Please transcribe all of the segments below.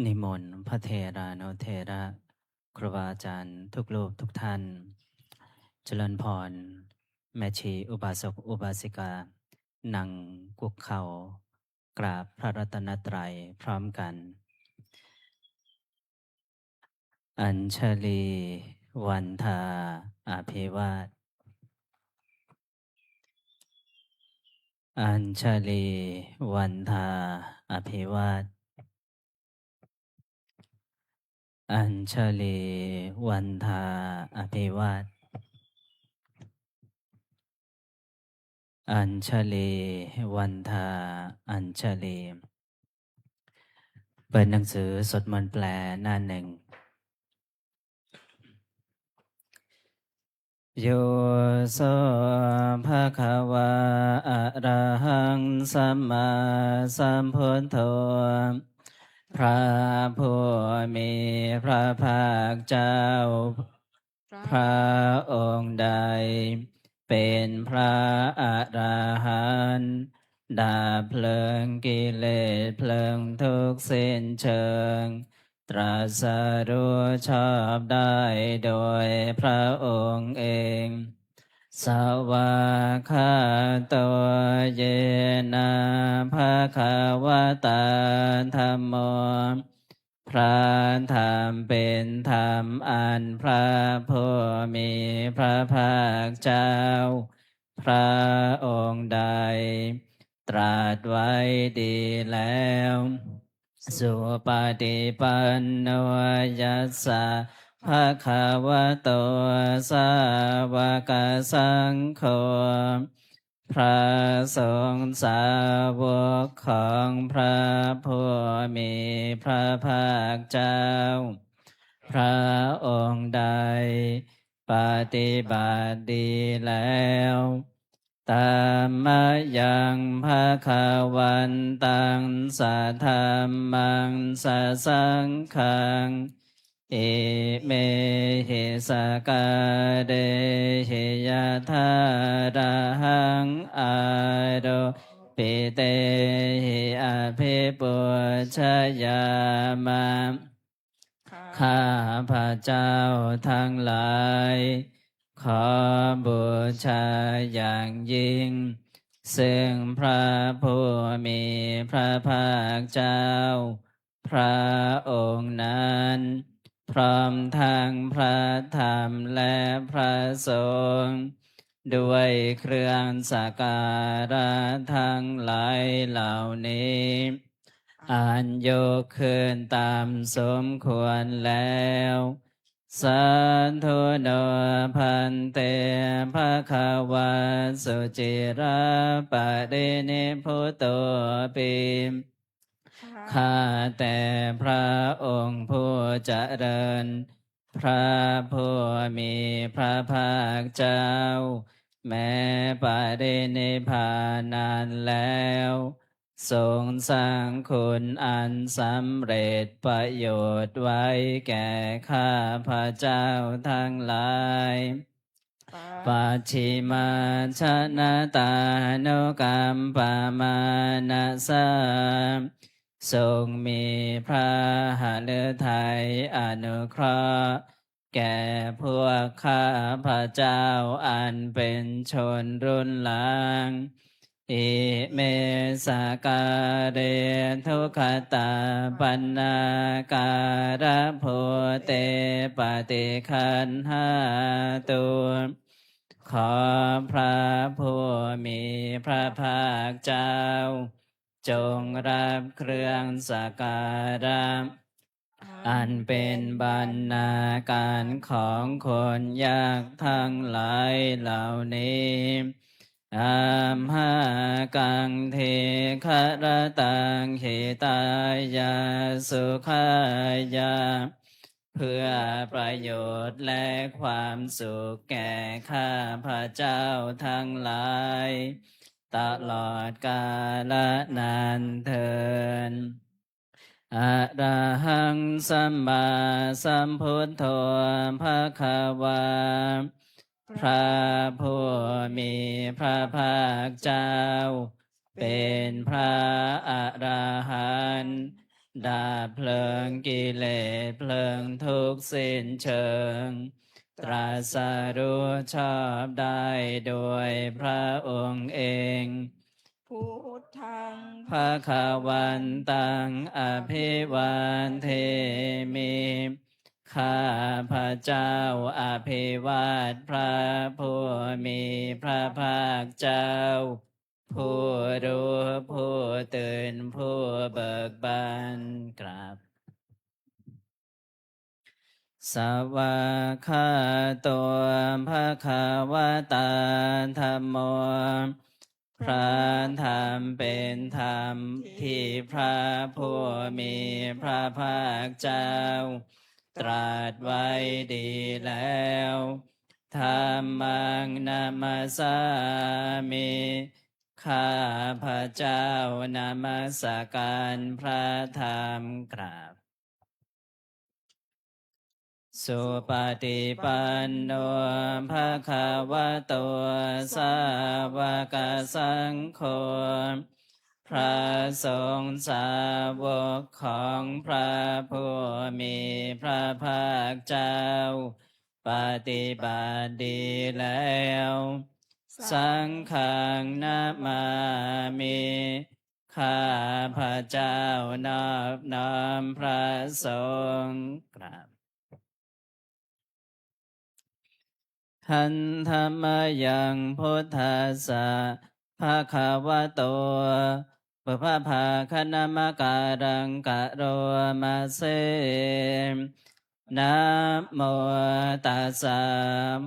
นิมนต์พระเถรานุเถระครูบาอาจารย์ทุกรูปทุกท่านเจริญพรแม่ชีอุบาสกอุบาสิกานั่งคุกเข่ากราบพระรัตนตรัยพร้อมกันอัญชลีวันทาอาภิวาทอัญชลีวันทาอาภิวาทอัญชลีวันทาอาภิวาทอัญชลีวันทาอัญชลีเปิดหนังสือสวดมนต์แปลหน้าหนึ่งโยโสภะคะวะอะระหังสัมมาสัมพุทโธพระผู้มีพระภาคเจ้าพระองค์ใดเป็นพระอระหันต์ดับเพลิงกิเลสเพลิงทุกข์สิ้นเชิงตรัสรู้ชอบได้โดยพระองค์เองสวากขาโตเยนะภะคะวะตาธัมโมพระธรรมเป็นธรรมอันพระผู้มีพระภาคเจ้าพระองค์ใดตรัสไว้ดีแล้วสุปฏิปันโนยัสสะภะคะวะโตสาวกสังโฆพระสงฆ์สาวกของพระผู้มีพระภาคเจ้าพระองค์ใดปฏิบัติดีแล้วตามมายังภะคะวันตังสัทธัมมังสัสสังฆังอิเมหิสกาเดหิยะทาระหังอาโดปิเตหิอภิปุชยามะข้าพระเจ้าทั้งหลายขอบูชาอย่างยิ่งซึ่งพระผู้มีพระภาคเจ้าพระองค์นั้นพร้อมทั้งพระธรรมและพระสงฆ์ด้วยเครื่องสักการะทั้งหลายเหล่านี้อันยกขึ้นตามสมควรแล้วสาธุโนพันเตภะคะวะสุจิราปะเดนิพุตโตปิข้าแต่พระองค์ผู้เจริญพระผู้มีพระภาคเจ้าแม้ปรินิพพานนานแล้วทรงสร้างคุณอันสำเร็จประโยชน์ไว้แก่ข้าพระเจ้าทั้งหลายปัจฉิมาชนะตานุกรรมปามานะสาทรงมีพระหฤทัยอนุเคราะห์แก่พวกข้าพระเจ้าอันเป็นชนรุ่นหลังอิเมสกาเรทุกขตาปันนาการะโพเตปฏิคันหาตุขอพระผู้มีพระภาคเจ้าจงรับเครื่องสักการะอันเป็นบรรณาการของคนยากทั้งหลายเหล่านี้อามหากังเทครตังหิตายาสุขายาเพื่อประโยชน์และความสุขแก่ข้าพระเจ้าทั้งหลายตลอดกาลนานเทินอะระหังสัมมาสัมพุทโธภะคะวาพระผู้มีพระภาคเจ้าเป็นพระอรหันต์ ดับเพลิงกิเลสเพลิงทุกข์สิ้นเชิงตรัสรู้ชอบได้โดยพระองค์เองพุทธังภะคะวันตังอภิวาเทมิข้าพระเจ้าอภิวาทพระผู้มีพระภาคเจ้าผู้รู้ผู้ตื่นผู้เบิกบานกราบสวากขาโตภะคะวะตาธัมโมพระธรรมเป็นธรรมที่พระผู้มีพระภาคเจ้าตรัสไว้ดีแล้วธรรมังนามัสสามิข้าพระเจ้านามัสการพระธรรมกราบสุปฏิปันโนภะคะวะโตสาวกสังโฆพระสงฆ์สาวกของพระผู้มีพระภาคเจ้าปฏิบัติดีแล้วสังฆังนามามิข้าพระเจ้านอบน้อมพระสงฆ์กราบหันธรรมยังพุทธัสสะภะคะวะโตปุพพาคณมการังกะโรมาเซนะโมตัสสะ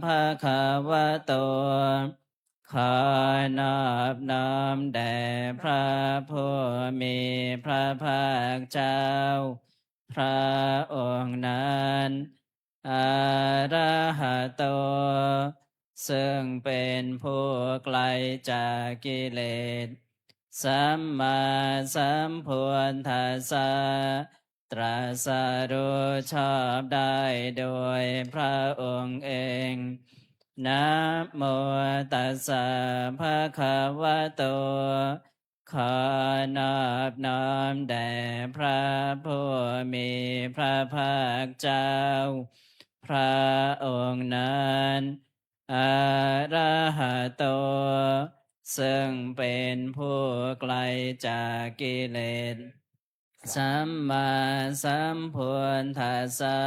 ภะคะวะโตขอนอบน้อมแด่พระผู้มีพระภาคเจ้าพระองค์นั้นอะระหะโตซึ่งเป็นผู้ไกลจากกิเลสสัมมาสัมพุทธัสสะตรัสรู้ชอบได้โดยพระองค์เองนะโมตัสสะภะคะวะโตขอนอบน้อมแด่พระผู้มีพระภาคเจ้าพระองค์นั้นอะระหะโตซึ่งเป็นผู้ไกลจากกิเลสสัมมาสัมพุทธัสสะ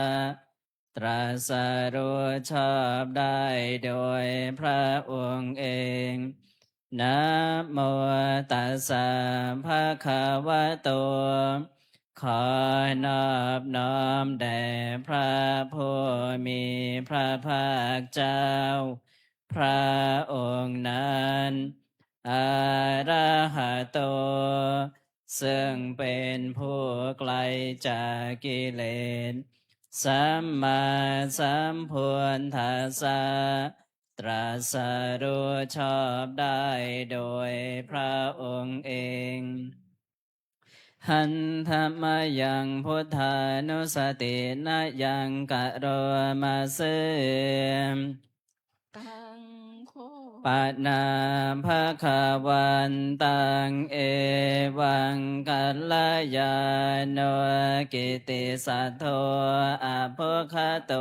ตรัสรู้ชอบได้โดยพระองค์เองนะโมตัสสะภะคะวะโตขอนอบน้อมแด่พระผู้มีพระภาคเจ้าพระองค์นั้นอะระหะโตซึ่งเป็นผู้ไกลจากกิเลสสัมมาสัมพุทธัสสะตรัสรู้ชอบได้โดยพระองค์เองหันธรรมยังพุทธานุสตินะยังกะโรมาเสตังโคปะนาภะคะวันตังเอวังกัลยาโนกิติสัทโธอะภุคโต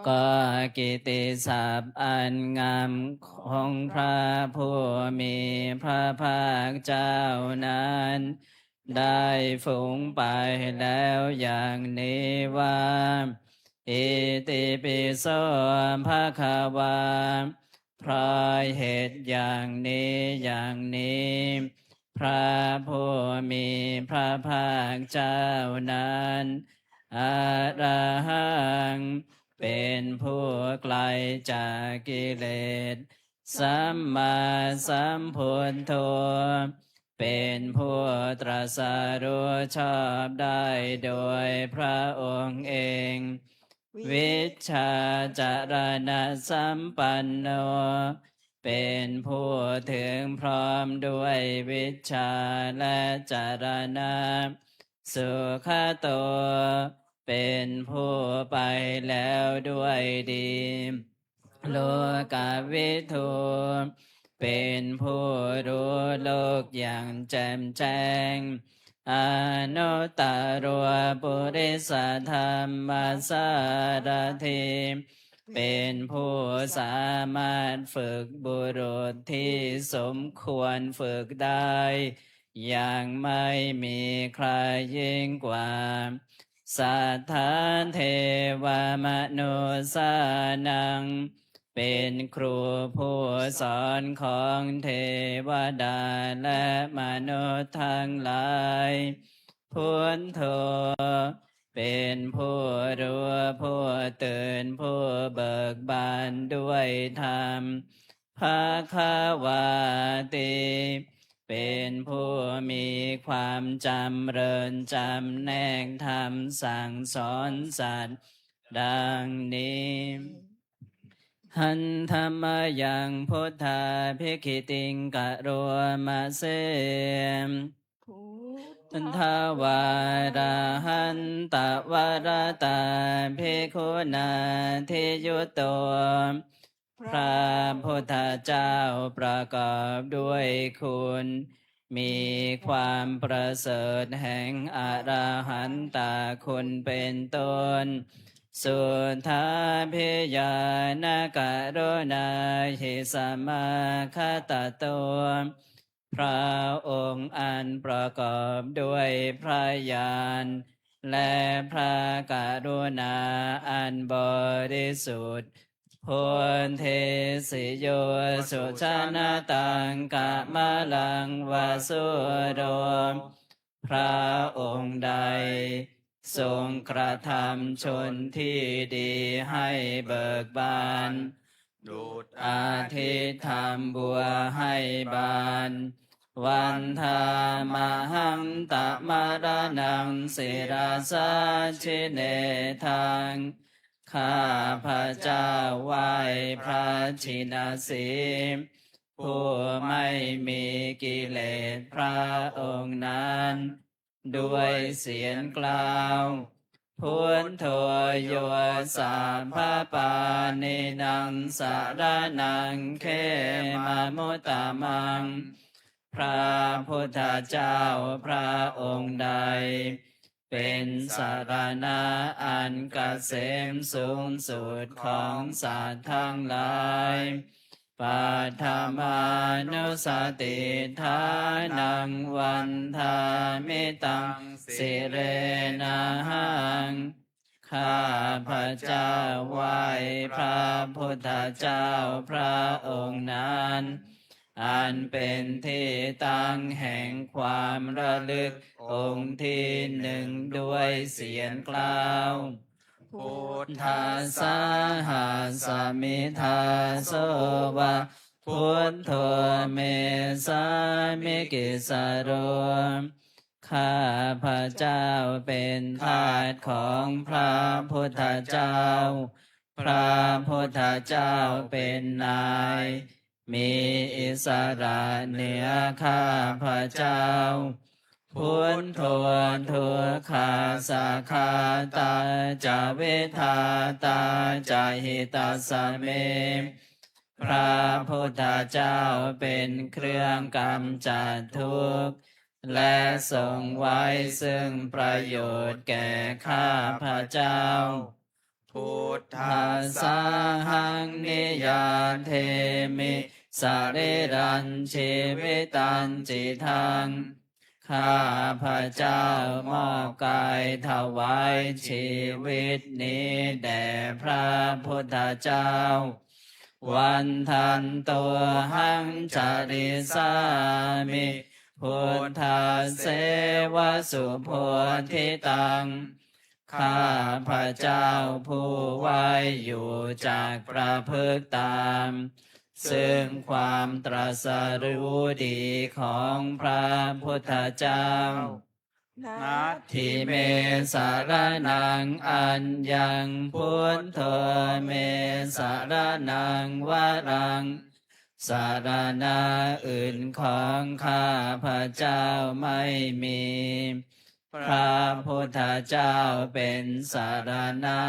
ก็กิติศัพท์อันงามของพระผู้มีพระภาคเจ้านั้นได้ฝูงไปแล้วอย่างนี้ว่าอิติปิโสภะคะวาเพราะเหตุอย่างนี้อย่างนี้พระผู้มีพระภาคเจ้านั้นอะระหังเป็นผู้ไกลจากกิเลสสัมมาสัมพุทโธเป็นผู้ตรัสรู้ชอบได้โดยพระองค์เองวิชชาจารณะสัมปันโนเป็นผู้ถึงพร้อมด้วยวิชชาและจารณะสุขโตเป็นผู้ไปแล้วด้วยดีโลกวิทูเป็นผู้รู้โลกอย่างแจ่มแจ้ง อนุตตรปุริสธรรมสารถิเป็นผู้สามารถฝึกบุรุษที่สมควรฝึกได้อย่างไม่มีใครยิ่งกว่าสัทธาเทวมนุสานังเป็นครูผู้สอนของเทวดาและมนุษย์ทั้งหลายพุทโธเป็นผู้รู้ผู้ตื่นผู้เบิกบานด้วยธรรมภาคาวาติเป็นผู้มีความจำเริญจำแนกธรรมสั่งสอนสัตว์ดังนี้หันธรรมยังพุทธาภิกขิติงกะโรมาเสม พุท อันทวาราหันตวรตาภิกขุนาทิยุตโตพระพุทธเจ้าประกอบด้วยคุณมีความประเสริฐแห่งอรหันตคุณเป็นต้นสุทธาพิยานกโรณาหิสมาคตโตพระองค์อันประกอบด้วยพระญาณและพระกรุณาอันบริสุทธิ์พุทเทสิโยสุชนะตังกะมะลังวาสุโรพระองค์ใดทรงกระทำชนที่ดีให้เบิกบานดุจอาทิตย์ทำบัวให้บานวันธามหังตะมารนังศิราสาชิเนทังข้าพระเจ้าไหว้พระชินสีห์ผู้ไม่มีกิเลสพระองค์นั้นด้วยเสียงกล่าวพุทโธโยสัพพปานินังสารนังเขมามุตตามังพระพุทธเจ้าพระองค์ใดเป็นสารณะอันเกษมสูงสุดของสัตว์ทั้งหลายปัทมานุสติทานังวันทามิตังสิเรนะหังข้าพระเจ้าไหว้พระพุทธเจ้าพระองค์นั้นอันเป็นที่ตั้งแห่งความระลึกองค์ที่หนึ่งด้วยเสียงกล่าวพุทธัสสะหาสมิทาโสวะพุทโธเมสามิกิสโรข้าพระเจ้าเป็นทาสของพระพุทธเจ้าพระพุทธเจ้าเป็นนายมีอิสระเหนือข้าพระเจ้าพุทโธทุกขาสัคขาตาจาเวทาตาจาหิตาสเมพระพุทธเจ้าเป็นเครื่องกำจัดทุกข์และทรงไว้ซึ่งประโยชน์แก่ข้าพระเจ้าพุทธัสสะหังนิยาเทมิสริรันชีวิตันจิทังข้าพระเจ้ามอบกายถวายชีวิตนี้แด่พระพุทธเจ้าวันทันตัวหังจาริสามิพุทธเสวสุโพธิตังข้าพระเจ้าผู้ไว้อยู่จากประพฤติตามซึ่งความตรัสรู้ดีของพระพุทธเจ้านัตถิเมสารนังอัญญังพุทโธเมสารนังวรังสารณะอื่นของข้าพระเจ้าไม่มีพระพุทธเจ้าเป็นสารณะ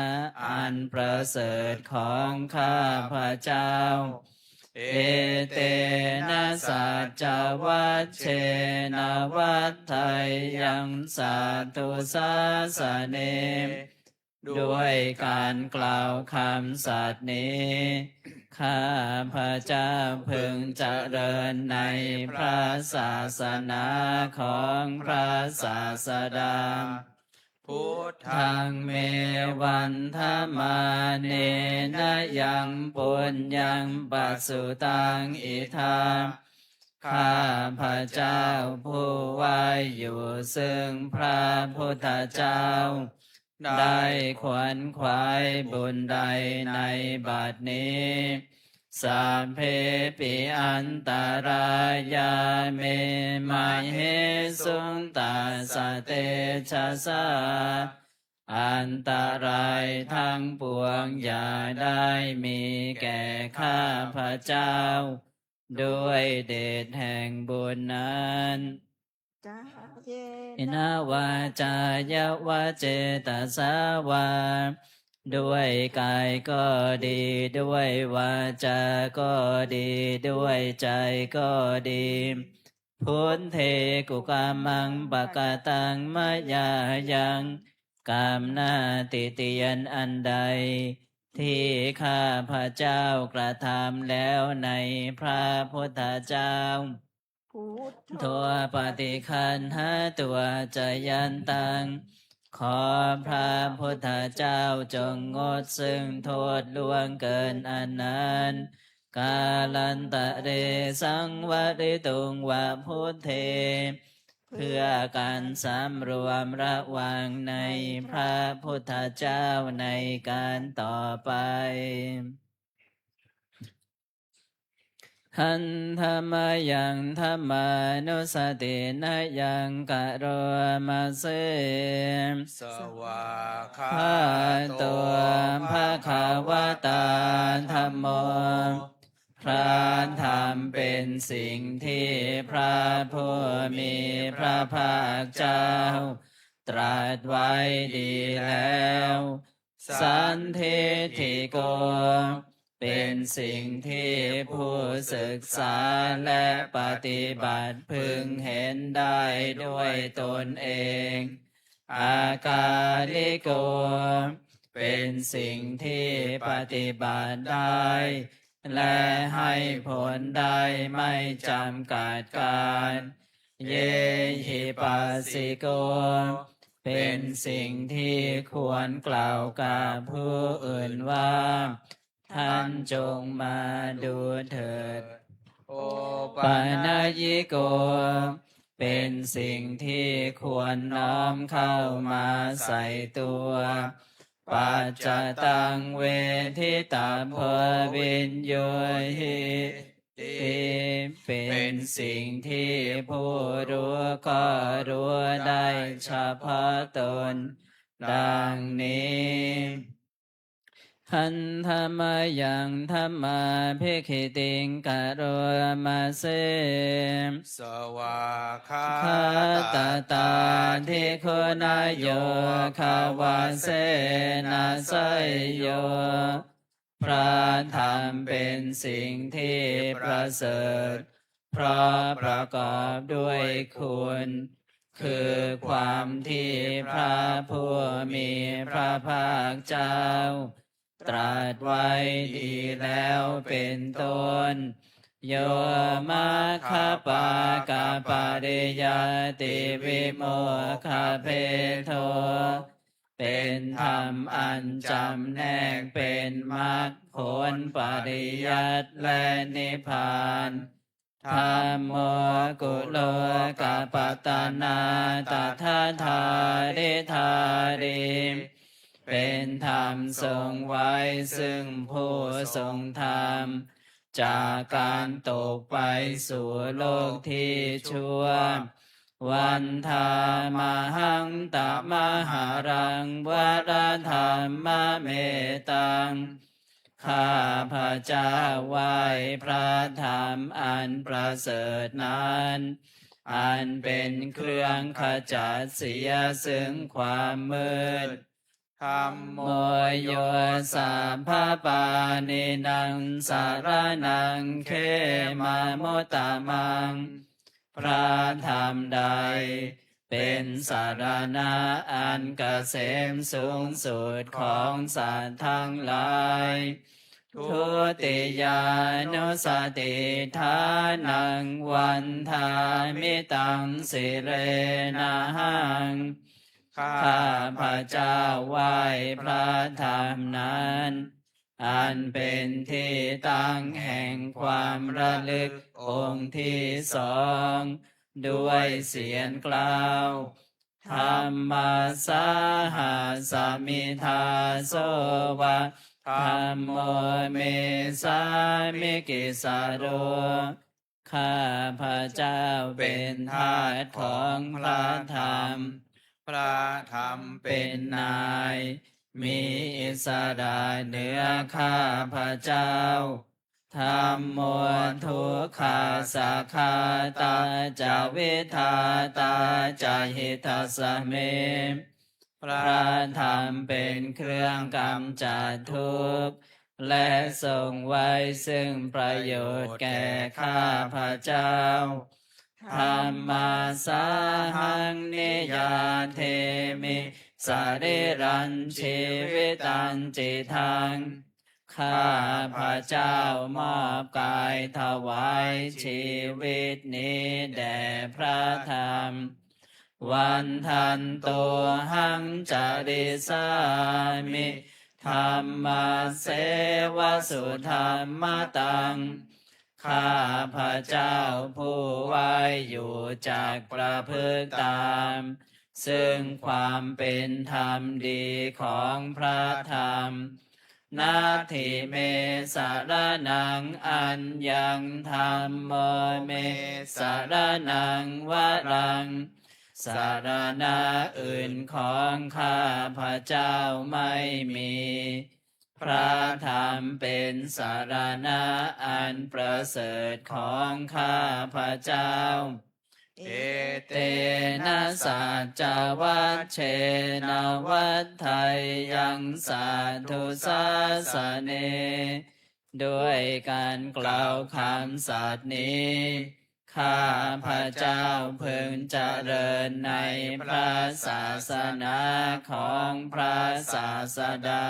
อันประเสริฐของข้าพระเจ้า เอเตนะสัจจวัชเชนะวัฏไทยังสาธุสาสเนด้วยการกล่าวคำสัตย์นี้ ข้าพระเจ้าพึงเจริญในพระศาสนาของพระศาสดา พุทธั ทั ง งเมวันธมาเนนะยังปุญญังปัสสุตังอิทาข้าพระเจ้าผู้ไว้อยู่ซึ่งพระพุทธเจ้า ได้ขวนขวายบุญใดในบัดนี้สัพเพปิอันตรายาเมมาเหสุงตาสเตชะสาอันตรายทั้งปวงอย่าได้มีแก่ข้าพระเจ้า ด้วยเดชแห่งบุญนั้น กาเย อินาวาจายาวาเจตสาวาด้วยกายก็ดีด้วยวาจาก็ดีด้วยใจก็ดีพุทเทกุกามังปะกาตังมายายังกามนาติเตียนอันใด ที่ข้าพระเจ้ากระทำแล้วในพระพุทธเจ้า พุทโธ ตัวปฏิคันหาตัวจยันตัง ขอพระพุทธเจ้าจงงดซึ่งโทษล่วงเกินอันนั้นกาลันตะเรสังวริตุงวะพุทเท เพื่อการสำรวมระวังในพระพุทธเจ้าในการต่อไป หันธรรมยังธรรมานุสตินะยังกะโรมาเส สวาคา พระตัวพระขาวตาธรรมโม พระธรรมเป็นสิ่งที่พระผู้มีพระภาคเจ้า ตรัสไว้ดีแล้ว สันทิฏฐิโก เป็นสิ่งที่ผู้ศึกษาและปฏิบัติพึงเห็นได้ด้วยตนเอง อากาลิโก เป็นสิ่งที่ปฏิบัติได้ และให้ผลได้ไม่จำกัดการ เยหิปัสสิโก เป็นสิ่งที่ควรกล่าวกับผู้อื่นว่าท่านจงมาดูเถิด โอ ปานายิโก เป็นสิ่งที่ควรน้อมเข้ามาใส่ตัว ปัจจตังเวทิตาภวินโยหิเป็นสิ่งที่ผู้รู้ก็รู้ได้เฉพาะตน ดังนี้ หันธรรมยังธรรมาภิกขิติงกะโรมาเส สวาคา คาตาตาทิคุณายโยคาวาเสนาไสยโย พระธรรมเป็นสิ่งที่ประเสริฐ เพราะประกอบด้วยคุณ คือความที่พระผู้มีพระภาคเจ้า ตรัสไว้ดีแล้วเป็นต้น โยมาคาปากาปาริยติวิโมคาเพโท เป็นธรรมอันจำแนกเป็นมรรคผลปริยัติและนิพพานธัมโมกุโลกาปตนาตถาธาริธาริเป็นธรรมทรงไว้ซึ่งผู้ทรงธรรม จากการตกไปสู่โลกที่ชั่ว วันธามหังตมหารังวรธรรมเมตัง ข้าพระเจ้าไหว้พระธรรมอันประเสริฐนั้น อันเป็นเครื่องขจัดเสียซึ่งความมืด ธ ธัมโม โมโยสัพพปานินังสารนังเขมามุตตะมัง พระธรรมใดเป็นสารณะอันเกษมสูงสุดของสัตว์ทั้งหลายทุติยานุสติทานังวันทามิตังสิเรนะหัง ข้าพระเจ้าไหว้พระธรรมนั้น อันเป็นที่ตั้งแห่งความระลึกองค์ที่สองด้วยเสียงกล่าวธรรมสาหาสมิทาโสวะธัมโมเมสามิกิสาโรข้าพระเจ้าเป็นทาสของพระธรรม พระธรรมเป็ เป็น นนาย มีอิสระเหนือข้าพระเจ้าธรรมโมทุกขาสาคาตาจาวิทาตาจาหิตัสสะเม พระธรรมเป็นเครื่องกำจัดทุกข์และทรงไว้ซึ่งประโยชน์แก่ข้าพระเจ้าธรรมาสาหังนิยาเทมิสาริรันชีวิตันจิตังข้าพระเจ้ามอบกายถวายชีวิตนี้แด่พระธรรมวันทันตัวหังจาริสามิธรรมเสวสุธรรมตังข้าพระเจ้าผู้ไว้อยู่จากประพฤติตามซึ่งความเป็นธรรมดีของพระธรรมนาทิเมสารนังอัญญังธรรมโมเมสารนังวรังสารณะอื่นของข้าพระเจ้าไม่มีพระธรรมเป็นสารณะอันประเสริฐของข้าพระเจ้าเอเต เตนะสัจจวัชเชนะวัฏไทยยังสาธุสาสเนด้วยการกล่าวคำสัตย์นี้ข้าพระเจ้าพึงเจริญในพระศาสนาของพระศาสดา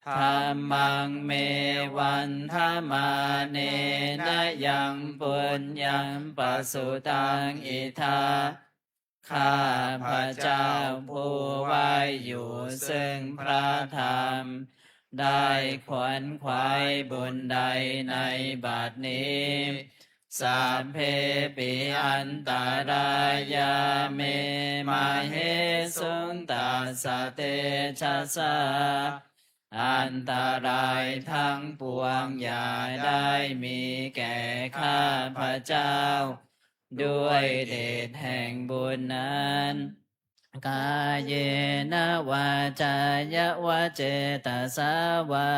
ธรรมังเมวันธมาเนนะยังปุญญังปสุตังอิทาข้าพระเจ้าผู้ไว้อยู่ซึ่งพระธรรมได้ขวนขวายบุญใดในบัดนี้สัพเพปิอันตรายาเมมาเหสุงตัสสะเตชะสาอันตรายทั้งปวงอย่าได้มีแก่ข้าพระเจ้าด้วยเดชแห่งบุญนั้นกายเยนะวาจายวะเจตสาวา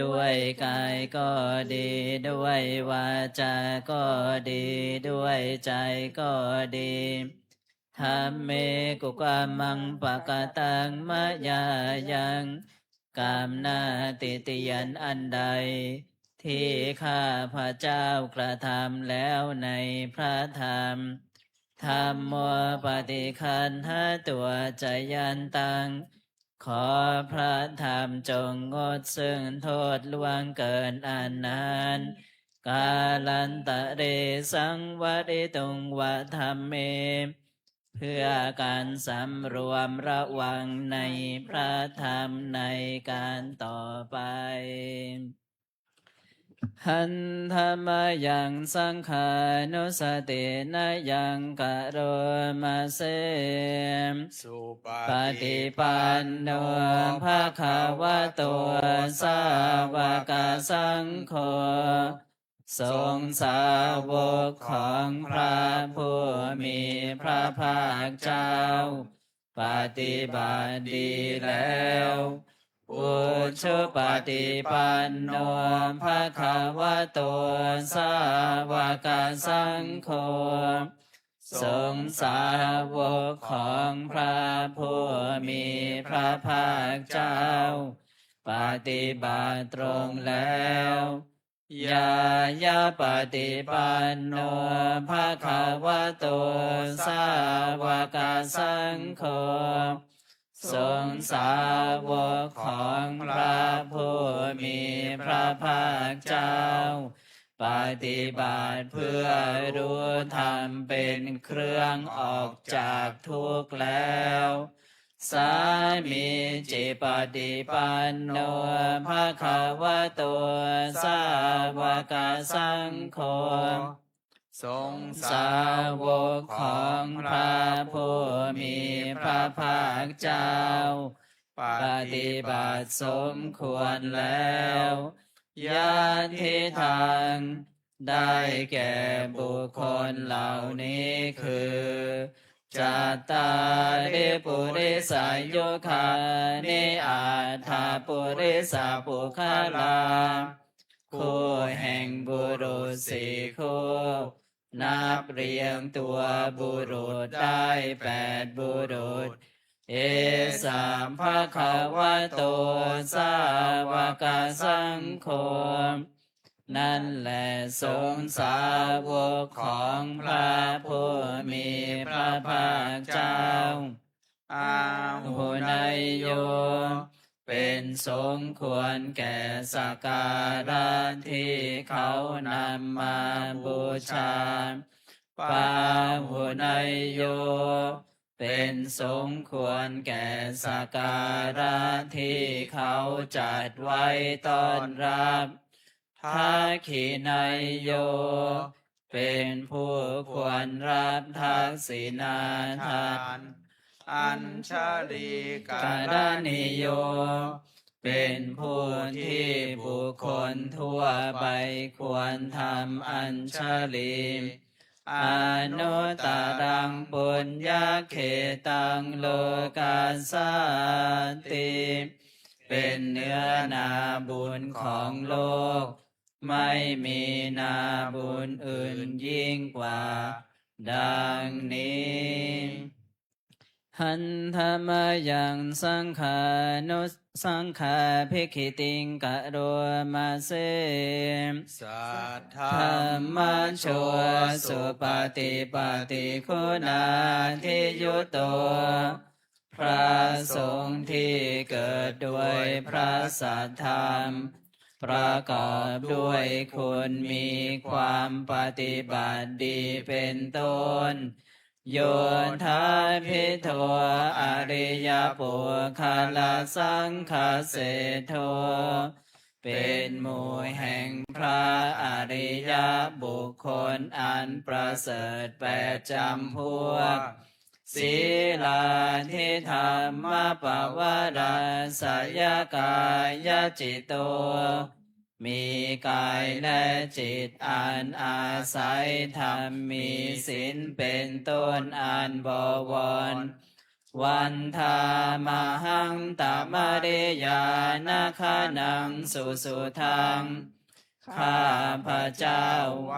ด้วยกายก็ดีด้วยวาจาก็ดีด้วยใจก็ดีธรรมเมกุกามังปะกตังมะยายังกามนาติติยันอันใดที่ข้าพระเจ้ากระทำแล้วในพระธรรมธรรมโมปฏิคันหตัวใจยันตังขอพระธรรมจงงดซึ่งโทษล่วงเกินอันนั้นกาลันตะเรสังวริตุงวะธรรมเมเพื่อการสำรวมระวังในพระธรรมในการต่อไปหันธรรมยังสังขานุสตินะยังกะโรมาเสสุป ปฏิปันโนภะคะวะโตสาวกสังโฆทรงสาวกของพระผู้มีพระภาคเจ้าปฏิบัติดีแล้วอุชุปฏิปันโนภะคะวะโตสาวกสังโฆ สงฆ์สาวกของพระผู้มีพระภาคเจ้าปฏิบัติตรงแล้วยายาปฏิปันโนภะคะวะโตสาวกสังโฆสงฆ์สาวกของพระผู้มีพระภาคเจ้าปฏิบัติเพื่อรู้ธรรมเป็นเครื่องออกจากทุกข์แล้วสามีจิปฏิปันโนภะคะวะโตสาวกสังโฆสงฆ์สาวกของพระผู้มีพระภาคเจ้าปฏิบัติสมควรแล้วญาติทางได้แก่บุคคลเหล่านี้คือจัตตาริปุริสายุคานิอาถาปุริสาปุคลาคู่แห่งบุรุษสี่คู่นับเรียงตัวบุรุษได้8บุรุษเอสามภะคะวะโตสาวกสังโฆนั่นแหละสงฆ์สาวกของพระผู้มีพระภาคเจ้าอาหุนายโยเป็นสมควรแก่สักการะที่เขานำมาบูชาปาหุนายโยเป็นสมควรแก่สักการะที่เขาจัดไว้ต้อนรับทักขินายโยเป็นผู้ควรรับทักษิณาทานอัญชลีการณิโยเป็นผู้ที่บุคคลทั่วไปควรทำอัญชลีอนุตตรังปุญญเขตังโลกาสันติเป็นเนื้อนาบุญของโลกไม่มีนาบุญอื่นยิ่งกว่าดังนี้หันธรรมยังสังขานุสังขาภิกขิติงกะโรมาเสสัทธธรรมโชสุปฏิปฏิคุณาทิยุตโตพระสงฆ์ที่เกิดด้วยพระสัทธรรมประกอบด้วยคุณมีความปฏิบัติดีเป็นต้นโยธาภิโทอริยปุคลสังฆเสโทเป็นหมู่แห่งพระอริยบุคคลอันประเสริฐ8จำพวกศีลาทิธรรมปวาราสยกายจิตโตมีกายและจิตอันอาศัยธรรมมีศีลเป็นต้นอันบวรวันธามหังตามริยานาคานังสุสุทังข้าพระเจ้า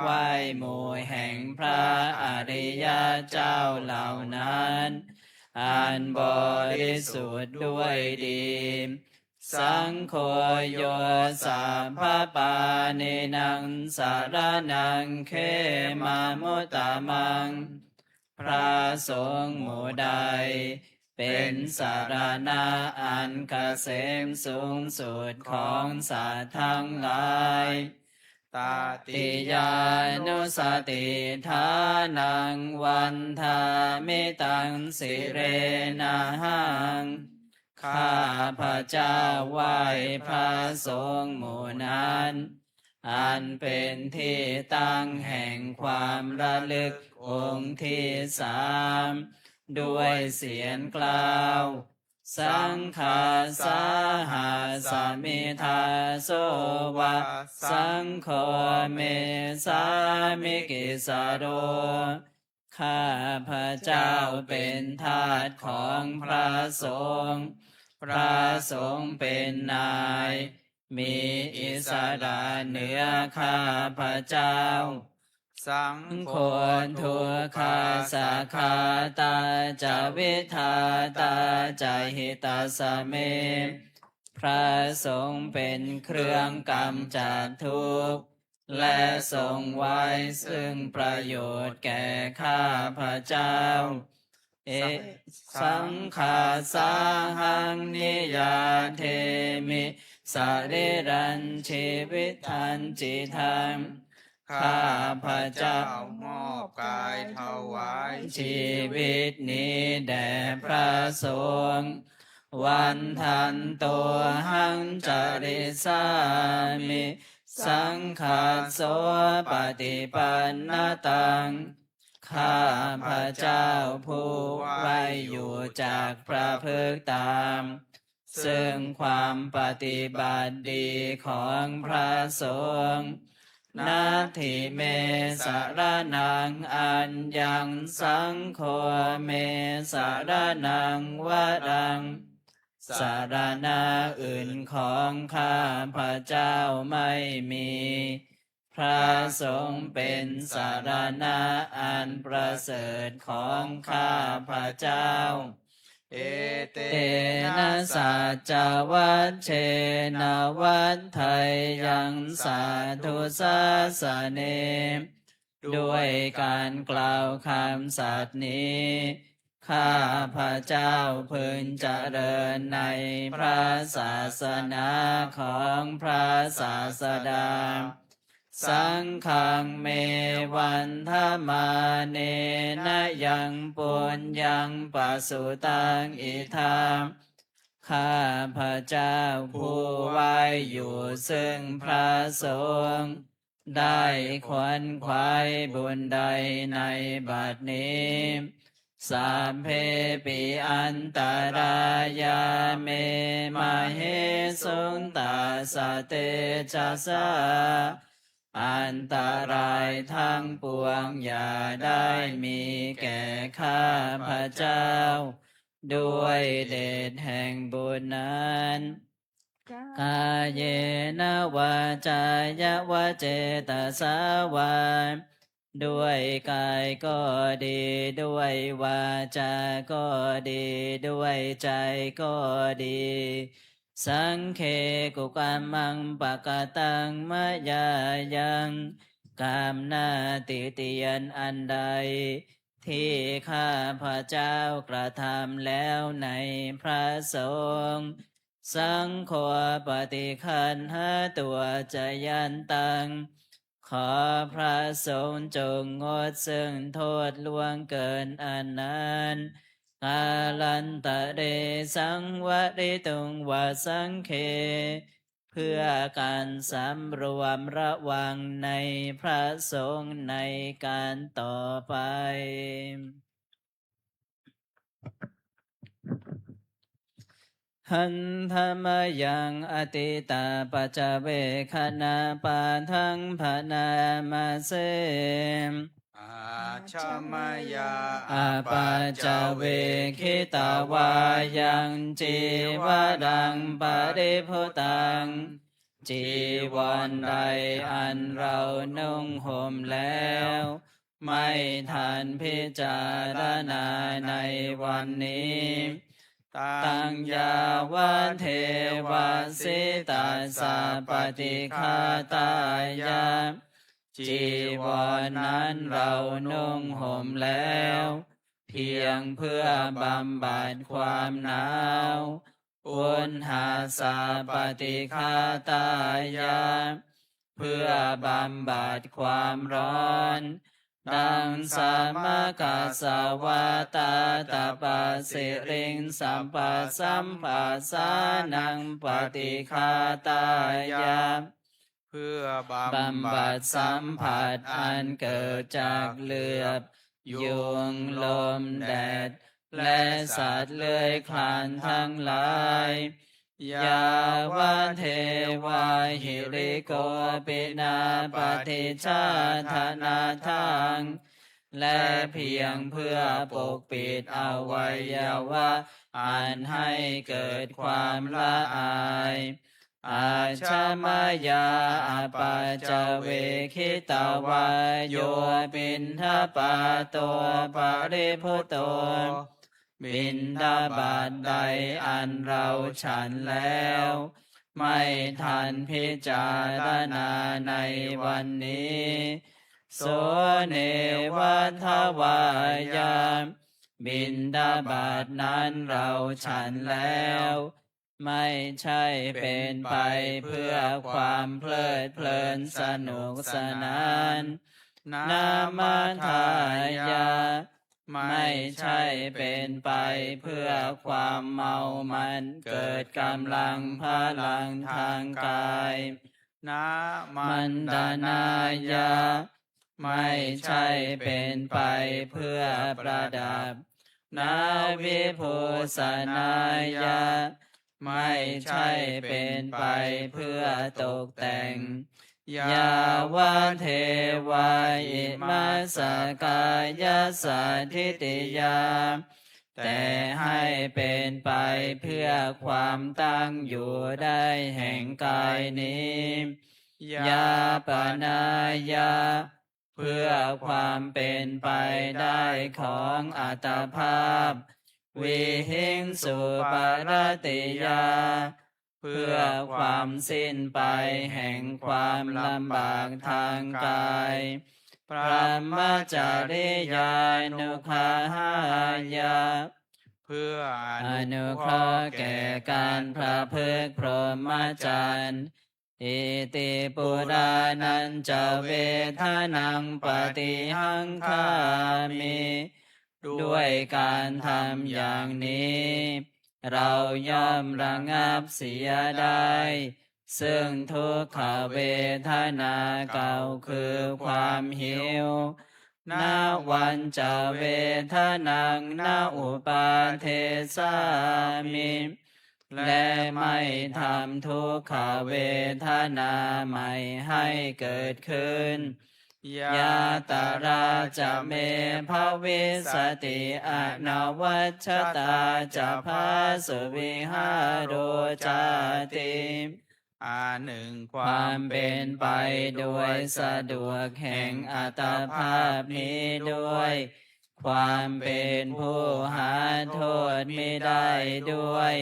ไหว้หมู่แห่งพระอริยเจ้าเหล่านั้นอันบริสุทธิ์ด้วยดีสังโฆโยสัพพปาเนนังสารนังเขมามุตตมังพระสงฆ์หมู่ใดเป็นสารณะอันเกษมสูงสุดของสัตว์ทั้งหลายตาติยานุสติทานังวันทามิตังสิเรนะหังข้าพระเจ้าไหว้พระสงฆ์หมู่นั้นอันเป็นที่ตั้งแห่งความระลึกองค์ที่3ด้วยเสียงกล่าวสังฆาสาหาสามิทาโสวะสังโฆเมสามิกิสาโรข้าพระเจ้าเป็นทาสของพระสงฆ์พระสงฆ์เป็นนายมีอิสระเหนือข้าพระเจ้า สัง โคนทุกขาสาขาตาจาวิทาตาจาหิตาสเม พระสงฆ์เป็นเครื่องกำจัดทุกข์และทรงไว้ซึ่งประโยชน์แก่ข้าพระเจ้า เอสังขาสาหังนิยาเทมิสริรันชีวิตันจิทังข้าพระเจ้ามอบกายถวายชีวิตนี้แด่พระสงฆ์วันทันตัวหังจริสามิสังฆาโสปฏิปันนตังข้าพระเจ้าผู้ไว้อยู่จากพระพฤกษ์ตามซึ่งความปฏิบัติดีของพระสงฆ์นาทิเมสารนังอัญญังสังโฆเมสารนังวรังสารณะอื่นของข้าพระเจ้าไม่มีพระสงฆ์เป็นสารณะอันประเสริฐของข้าพระเจ้าเอเต เตนะสัจจวัชเชนะวัฏไทยังสาธุสาสเนด้วยการกล่าวคำสัตย์นี้ข้าพระเจ้าพึงเจริญในพระศาสนาของพระศาสดาสังฆังเมวันธมาเนนะยังปุญญังปัสสุตังอิทามข้าพระเจ้าผู้ไว้อยู่ซึ่งพระสงฆ์ได้ขวนขวายบุญใดในบัดนี้สัพเพปิอันตรายาเมมาเหสุนตาสเตจัสสะอันตรายทั้งปวงอย่าได้มีแก่ข้าพระเจ้าด้วยเดชแห่งบุญนั้นกายเยนะวาจายวะเจตสาวาด้วยกายก็ดีด้วยวาจาก็ดีด้วยใจก็ดีสังเคกุกามังปะกะตังมะยายังกามนาติเตียนอันใดที่ข้าพระเจ้ากระทำแล้วในพระสงฆ์สังโฆปฏิคันหาตัวจยันตังขอพระสงฆ์จงงดซึ่งโทษล่วงเกินอันนั้นกาลันตะเรสังวริตุงวสังเคเพื่อการสำรวมระวังในพระสงฆ์ในการต่อไปหันธรรมยังอติตาปัจจเวคณาปาทังพนามาเสอาชมยาอาปัจจเวคิตาวายังจีวดังปริพุตังจีวรใดอันเรานุ่งห่มแล้วไม่ทันพิจารณาในวันนี้ตังยาวันเทวสิตาสาปฏิฆาตายาจีวรนั้นเรานุ่งห่มแล้วเพียงเพื่อบำบัดความหนาวอุณหาสาปฏิฆาตายาเพื่อบำบัดความร้อนดังสามกัสสวาตาตาปัสสิริงสัมปัสสัมปัสสานังปฏิฆาตายาเพื่อบำบัดสัมผัสอันเกิดจากเลือบยุงลมแดดและสัตว์เลื้อยคลานทั้งหลายยาวันเทวาหิริโกปินาปฏิชาธนาทังและเพียงเพื่อปกปิดอวัยวะอันให้เกิดความละอาย อาชมายาอาปาจเวคิตาวายโยปินทปาโตปาริพุตโตบินทบาทใดอันเราฉันแล้วไม่ทันพิจารณาในวันนี้โสเนวัฏวายามบินทบาทนั้นเราฉันแล้วไม่ใช่เป็นไปเพื่อความเพลิดเพลินสนุกสนานนามาทายาไม่ใช่เป็นไปเพื่อความเมามันเกิดกำลังพลังทางกายนามันดานายาไม่ใช่เป็นไปเพื่อประดับนาวิภูสนายาไม่ใช่เป็นไปเพื่อตกแต่งยาวาเทวาอิมาสกายสัทธิติยาแต่ให้เป็นไปเพื่อความตั้งอยู่ได้แห่งกายนี้ยาปนายาเพื่อความเป็นไปได้ของอัตภาพวิหิงสุปรติยาเพื่อความสิ้นไปแห่งความลำบากทางกายพระมจาริยานุภาหายาเพื่ออนุเคราะห์แก่การพระพฤกษ์พรหมจรรย์อิติปุรานันจะเวทนังปฏิหังคามิด้วยการทำอย่างนี้เราย่อมระงับเสียได้ซึ่งทุกขเวทนาเก่าคือความหิวนาวันจะเวทนังนาอุปาเทสามิและไม่ทำทุกขเวทนาใหม่ให้เกิดขึ้นยาตาราจะเมภวิสติอนวัชตาจะพาสุวิหารโรจาติหนึ่งความเป็นไปโดยสะดวกแห่งอัตภาพนี้ด้วยความเป็นผู้หาโทษไม่ได้ด้วย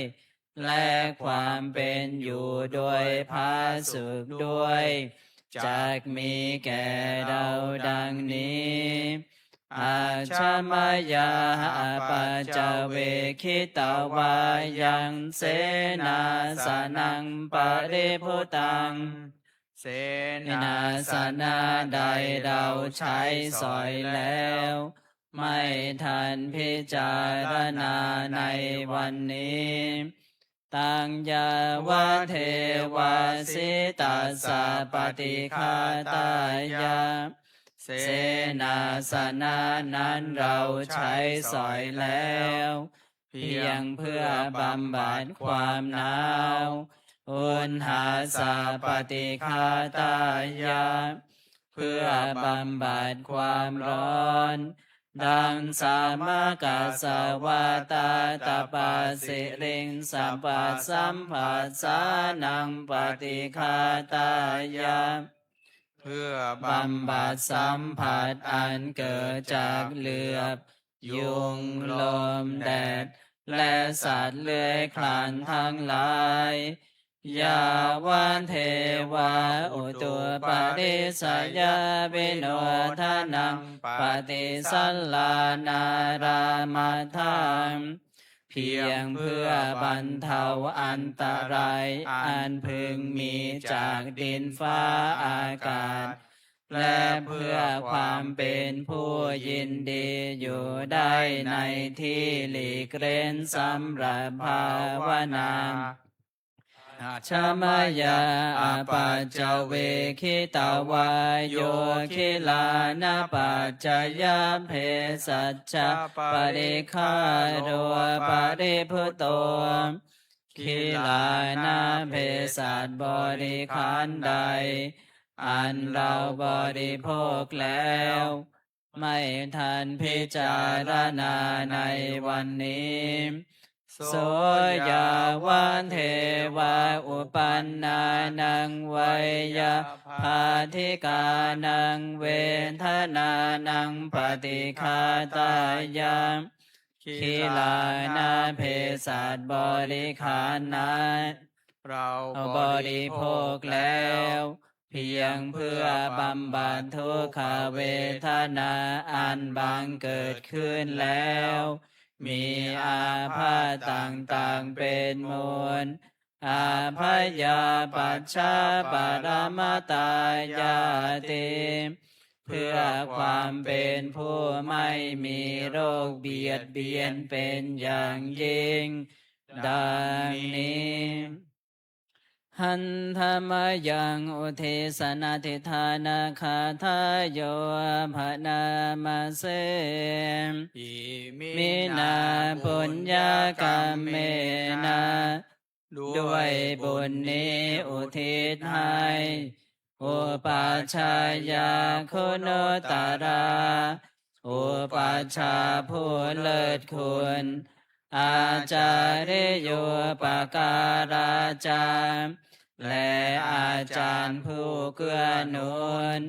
และความเป็นอยู่โดยพาสุขด้วยจักมีแก่เราดังนี้อาชมายาอาปาจเวคิตาวายังเสนาสนังปริพุตังเสนาสนาใดเราใช้สอยแล้วไม่ทันพิจารณาในวันนี้ตังยาวะเทวาสิตัสสะปฏิฆาตายาเสนาสนะนั้นเราใช้สอยแล้วเพียงเพื่อบำบัดความหนาวอุณหาสาปฏิฆาตายาเพื่อบำบัดความร้อนดังสามกัสสวาตาตปาสิริงสัมปัสสัมผัสสานังปฏิฆาตายาเพื่อบำบัดสัมผัสอันเกิดจากเหลือบยุงลมแดดและสัตว์เลื้อยคลานทั้งหลายยาวันเทวาอุตุปาริสยาวิโนทานังปฏิสัลลานารามาทังเพียงเพื่อบรรเทาอันตรายอันพึงมีจากดินฟ้าอากาศและเพื่อความเป็นผู้ยินดีอยู่ได้ในที่หลีกเร้นสำหรับภาวนาชมายาอาปัจจเวคิตาวายโยคิลานาปัจจยาเพสัจจะปริคาโรปริพุตโตคิลานาเพสัจบริขารใดอันเราบริโภคแล้วไม่ทันพิจารณาในวันนี้โสยาวา เทวาอุปันนานังไวยาภาธิกานังเวทนานังปฏิฆาตายามขีลานาเพสัตบริขารนาเราบริโภคแล้วเพียงเพื่อบำบัดทุกขเวทนาอันบังเกิดขึ้นแล้วมีอาพาธต่างๆเป็นมูลอาพยาปัชชาปรมาตายาติเพื่อความเป็นผู้ไม่มีโรคเบียดเบียนเป็นอย่างยิ่งดังนี้หันธรรมยังอุเทศนาทิธานาคาทายโยภนามาเสอิมินาปุญญากรรมเมนาด้วยบุญนี้อุทิศให้อุปัชฌายาคุณตราอุปัชฌาย์ผู้เลิศคุณอาจาริโยปการาจารย์และอาจารย์ผู้เกื้อหนุน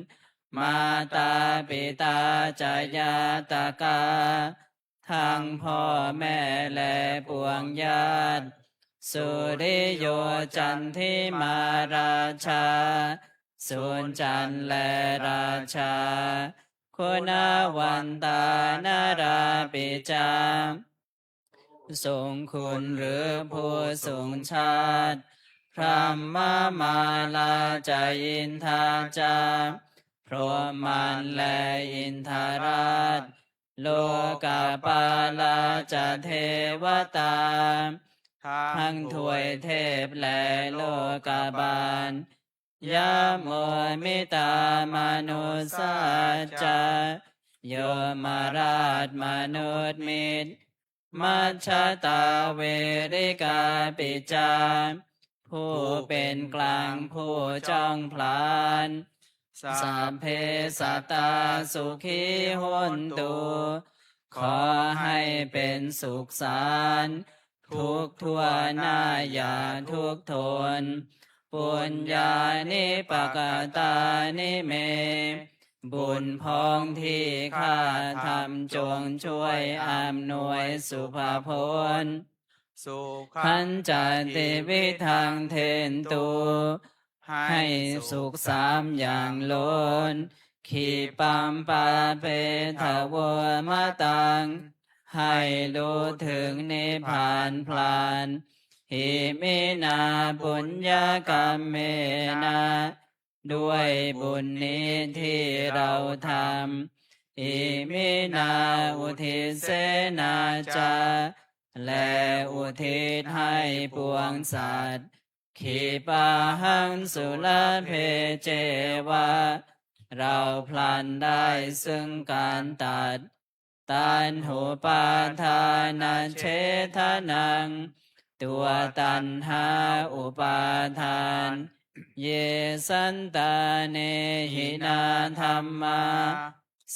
มาตาปิตาจายาตกาทั้งพ่อแม่และปวงญาติสุริโยจันทิมาราชาสุนจันทร์และราชาคุณวันตานาราปิจาทรงคุณหรือผู้ทรงชาติพระมาลาจาอินทาจาพรหมันและอินทราชโลกาปาลาจาเทวตาทั้งถวยเทพและโลกาบาลยะโมมิตามนุสาจาโยมาราชมนุษย์มิตรมัชฌตาเวริกาปิจาผู้เป็นกลางผู้จ้องพลานสัพเพสัตตาสุขีโหนตุขอให้เป็นสุขสันต์ทุกทั่วหน้าอย่าทุกทนปุญญานิปกตานิเมบุญพองที่ข้าทำจงช่วยอำนวยสุภาพลสุขันจันติวิทังเทนตุให้สุขสามอย่างล้นขีปัมปาเปทาวมาตังให้รู้ถึงนิพพานพลานหิมินาปุญญากรรมเมนะด้วยบุญนี้ที่เราทำอิมินาอุทิศเสนาจาและอุทิศให้ปวงสัตว์ขีปาหังสุลเพเจวะเราพลันได้ซึ่งการตัดตันหูปาทานาเชทนังตัวตันหาอุปาทานเยสันตาเนหินาธรรมา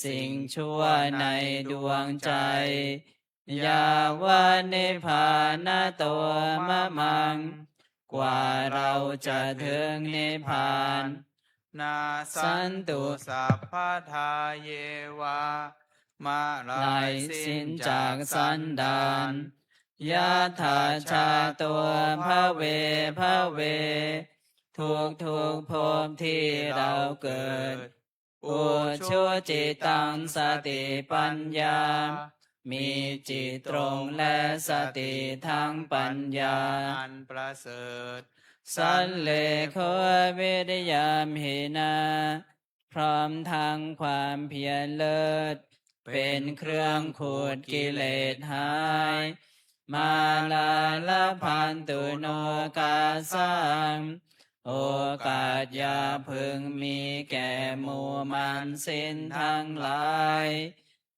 สิ่งชั่วในดวงใจยาวานิพพานาตัวมะมังกว่าเราจะถึงนิพพานนาสันตุสัพพทาเยวามาลายสิ้นจากสันดานยะถาชาตัวพระเวพระเวทุกภพที่เราเกิดอุชุจิตังสติปัญญามีจิตตรงและสติทั้งปัญญาอันประเสริฐสันเลโควิริยามหินาพร้อมทั้งความเพียรเลิศเป็นเครื่องขูดกิเลสหายมาลาลพันตุโนกาสังโอกาสอย่าพึงมีแก่หมู่มันสิ้นทั้งหลาย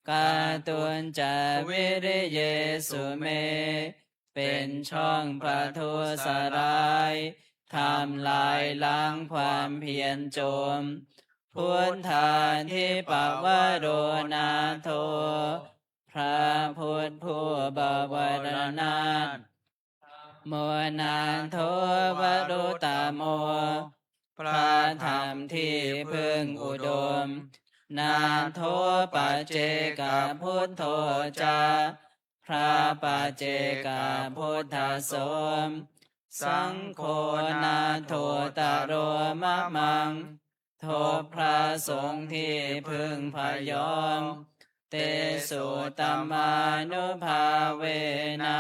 กาตุนจะวิริเยสุเมเป็นช่องประทุสรายทำลายล้างความเพียรโจมพุทธาทิปวโรนาโทพระพุทธผู้บวรนาถ โมนันโทวรุตโม พระธรรมที่พึงอุดมนันโทปัจเจกพุทโธจาพระปัจเจกพุทธสมสังโฆนาโทตโรมะมังโทพระสงฆ์ที่พึงพยอมเตสุตมานุภาเวนะ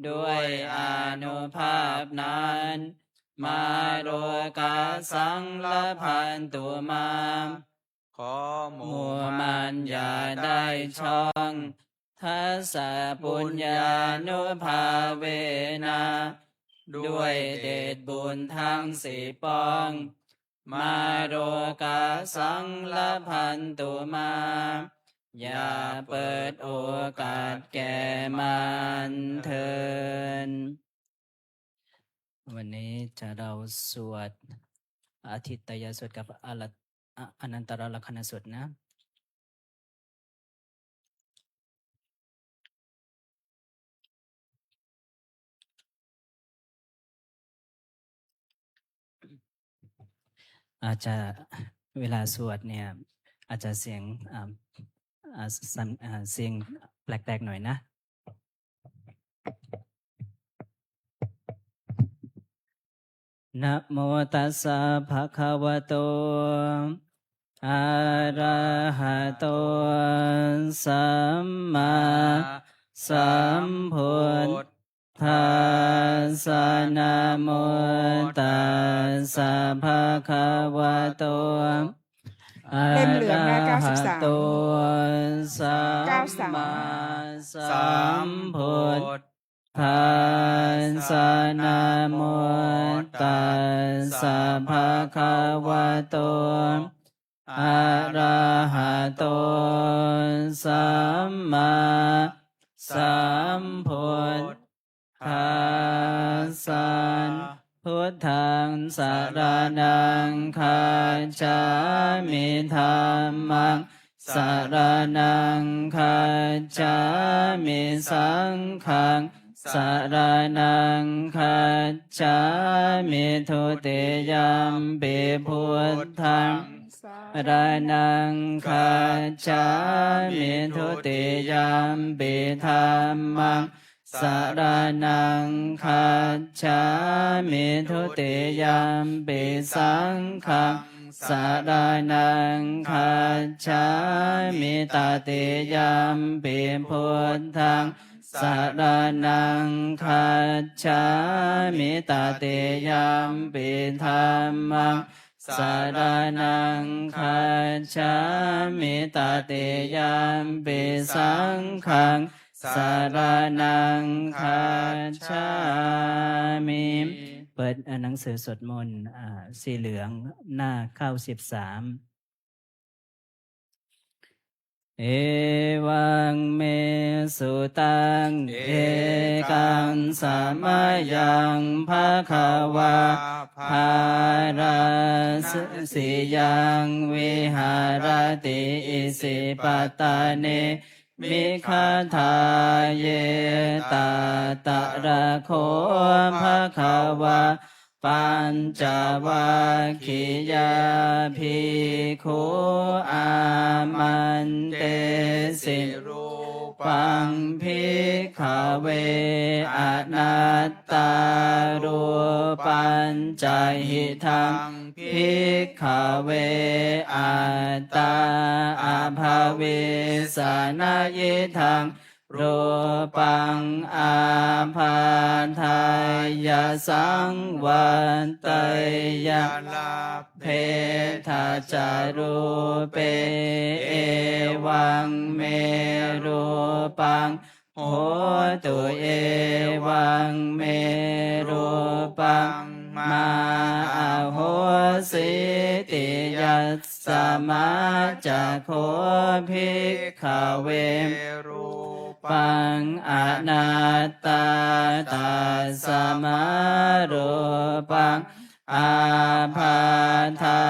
ด้วยอานุภาพนั้นมาโรกาสังละพันตุมาขอหหมู่มู่ มั มัน นอย่าได้ช่องทัสสะปุญญานุภาเวนะด้วยเดชบุญทั้งสี่ปองมาโรกาสังละพันตุมาอย่าเปิดโอกาสแก่มันเถินวันนี้จะเราสวดอาทิตยสวดกับอนันตรลักษณสวดนะอาจจะเวลาสวดเนี่ยอาจจะเสียงเสียงแปลกๆหน่อยนะนะโมตัสสะภะคะวะโตอะระหะโตสัมมาสัมพุทธัสสะนะโมตัสสะภะคะวะโตอะ เล่มเหลืองนะ ระหะโต 93 สัมมาสัมพุทธัสสะนะโมตัสสะภะคะวะโตอะระหะโตสัมมาสัมพุทธัสสะพุทธังสรณังคัจฉามิธัมมังสรณังคัจฉามิสังฆังสรณังคัจฉามิทุติยัมปิพุทธังสรณังคัจฉามิทุติยัมปิธัมมังสรณังคัจฉามิทุติยัมปิสังฆังสรณังคัจฉามิตติยัมปิพุทธังสรณังคัจฉามิตติยัมปิธัมมังสรณังคัจฉามิตติยัมปิสังฆังสรณังคัจฉามิเปิดหนังสือสวดมนต์สีเหลืองหน้า93เอวังเมสุตังเอกังสามายังภะคะวาภาราสิยังวิหารติอิสิปตาเนมิคาทาเยตาตะระโคภะคะวาปัญจวัคคียาภิกขุอามันเตสิรูปังภิกขเวอนัตตารูปัญจหิทังภิกขเวอัตตาอาภาเวสนายิทังรูปังอาภาทายาสังวันเตยะเพทาจารูเปเอวังเมรูปังโหตุเอวังเมรูปังมาโหสิติยัสสมาจะโคภิกขเวรูปังอนัตตาตัสสมารูปังอาภาทา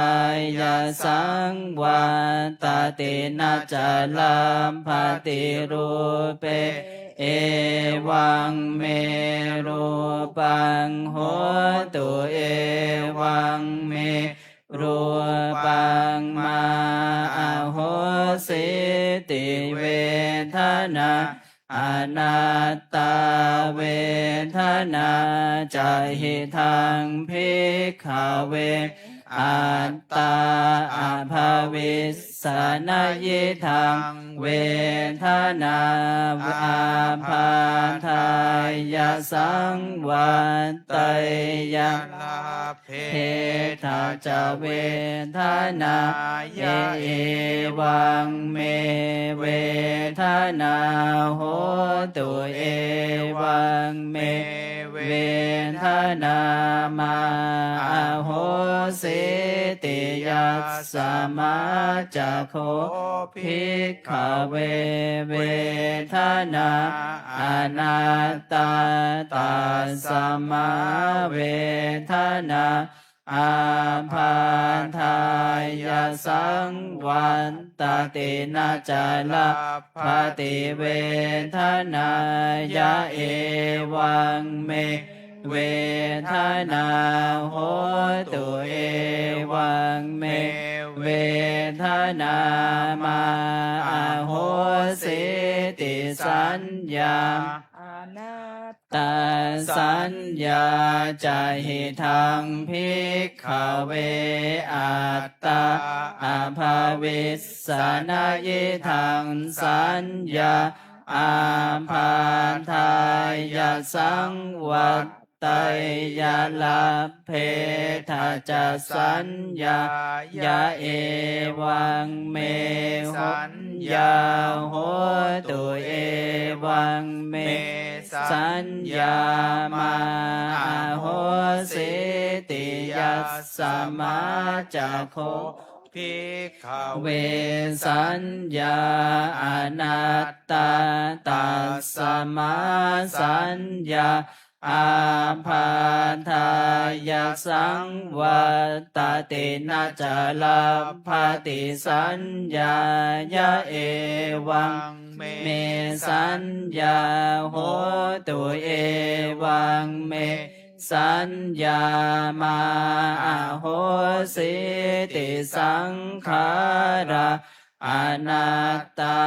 ยาสังวัตตินาจาลัมภติรูเปเ เอวังเมรูปังโหตุเอวังเมรูปังมาโหสิติเวทนาอนัตตาเวทนาจาหิทังภิกขเวอัตตาอภาวิสสนายิทังเวทนาอาภาทายาสังวันไตยะเพทาจาเวทนายะเอวังเมเวทนาโหตุเอวังเมเวทนามาโหสิติยัสสมาจะโคภิกขเวเวทนาอนัตตาตัสสมาเวทนาอาภาทายาสังวันตตินาจาลาภติเวทนายะเอวังเมเวทนาโหตุเอวังเมเวทนามาโหสิติสัญญาอานาต ตาสัญญาจาหิทังภิกขเวอัตตาอภาวิสสนายิทังสัญญาอาภาทายาสังวัตไตยาลาเพทาจะสัญญายะเอวังเมสัญญาโหตุเอวังเมสัญญามาโหสิติยัสสมาจะโคภิกขเวสัญญาอนัตตาตัสสมาสัญญาอาภาทายาสังวัตตินาจาลาภติสัญญายะเอวังเมสัญญาโหตุเอวังเมสัญญามาโหสิติสังขาราอนัตตา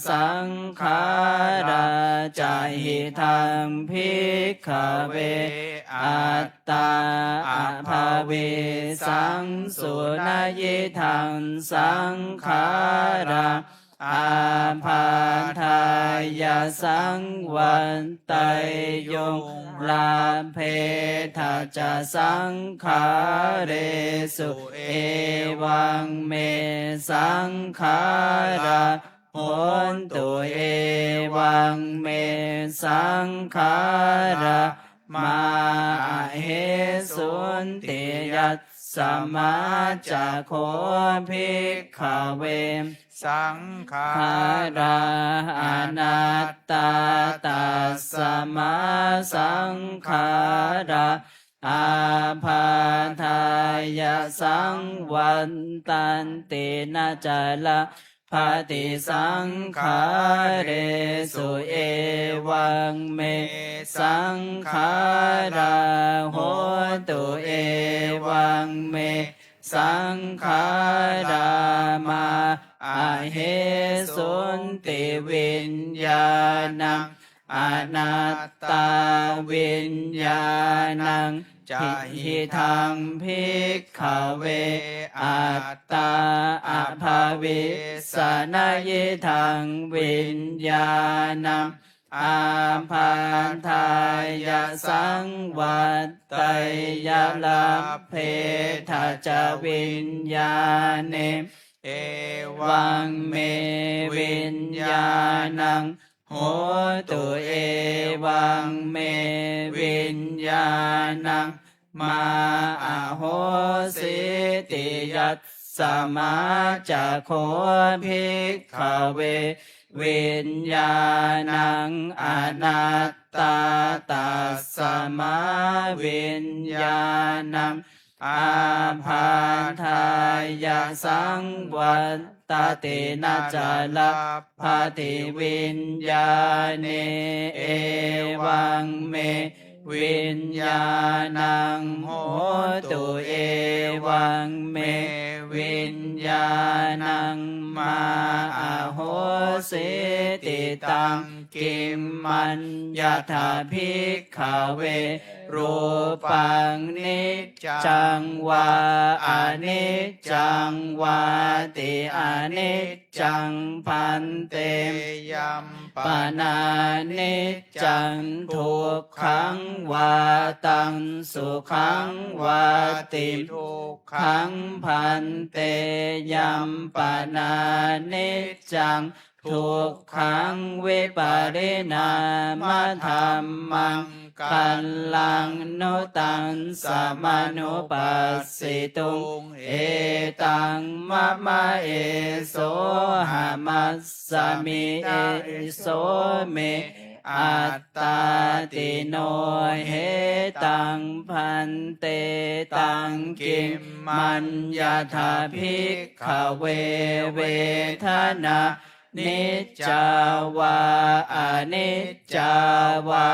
สังขาราจาหิทังภิกขเวอัตตาอภาวิสังสุนายิทังสังขาราอาภาทายาสังวันไตยงลาเพทาจะสังขาเรสุเอวังเมสังขาราโหนตุเอวังเมสังขารามาเหสุนติยัสสมาจะโคภิกขเวสังขา ราอนัตตาตัสสมาสังขาราอาภาทายาสังวันตันตินาจาลาภติสังขาเรสุเอวังเมสังขาราโหตุเอวังเมสังขารามาเหสุนติวิญญาณังอนัตตาวิญญาณังจะหิทังภิกขเวอัตตาอภาวิสนายิทังวิญญาณังอาภาทายาสังวัตไตยาลาเพทาจาวิญญาเนเอวังเมวิญญาณังโหตุเอวังเมวิญญาณังมาโหสิติยัสสมาจะโคภิกขเววิญญาณังอนัตตาตัสสมาวิญญาณังอาภาทายาสังวัต ตตินาจาลาภาติวิญญาเนเอวังเมวิญญาณังโหตุเอวังเมวิญญาณังมาอาโหสิติตังกิมมัญญาถาภิกขเวรูปังนิจจังวาอนิจจังวาติอนิจจังพันเตยัมปานานิจจังทุกขังวาตังสุขังวาติทุกขังพันเตยัมปานานิจจังทุกขังวิปาริณามธัมมังกัลลังนุตังสมานุปัสสิตุงเอตังมะมะเอโสหามัสสมิเอโสเมอัตตาติโนเหตังพันเตตังกิมมัญญาถาภิกขเวเวทนานิจจาวาอนิจจาวา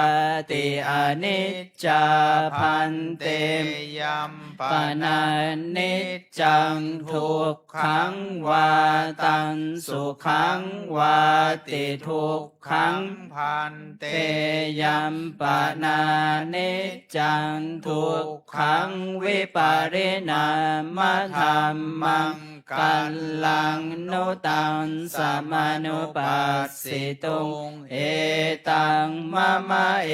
ติอนิจจาพันเตยัมปานานิจจังทุกขังวาตังสุขังวาติทุกขังพันเตยัมปานานิจจังทุกขังวิปาริณามธัมมังกัลลังนุตังสมานุปัสสิตุงเอตังมะมะเอ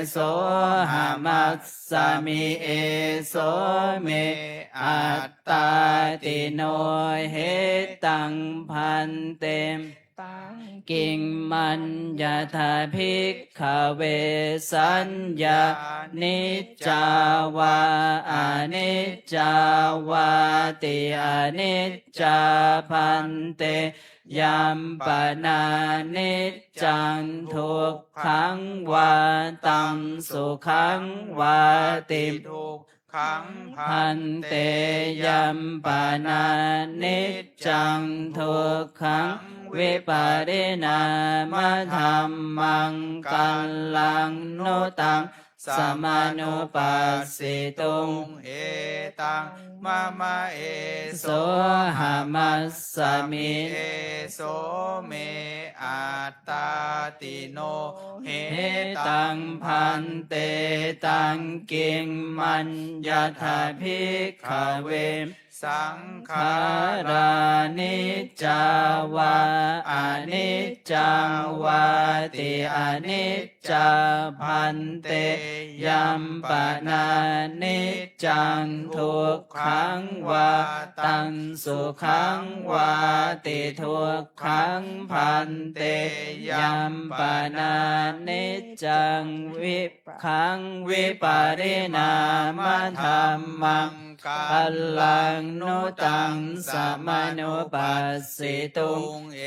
โสหามัสสมิเอโสเมอัตตาติโนเหตังพันเตตังกิงมัญญาถาภิกขเวสัญญานิจจาวาอนิจจาวาติอนิจจาพันเตยัมปนานิจจังทุกขังวาตังสุขังวาติทุกขังพันเตยัมปนานิจจังทุกขังวิปาริณามธัมมังกัลลังนุตังสมานุปัสสิตุงเอตังมะมะเอโสหามัสสมิเอโสเมอัตตาติโนเหตังพันเตตังกิงมัญญาถาภิกขเวสังขารานิจจาวาอนิจจังวาติอนิจจาพันเตยัมปนานิจจังทุกขังวาตังสุขังวาติทุกขังพันเตยัมปนานิจจังวิขังวิปาริณามธัมมังกัลลังนุตังสมานุปัสสิตุงเอ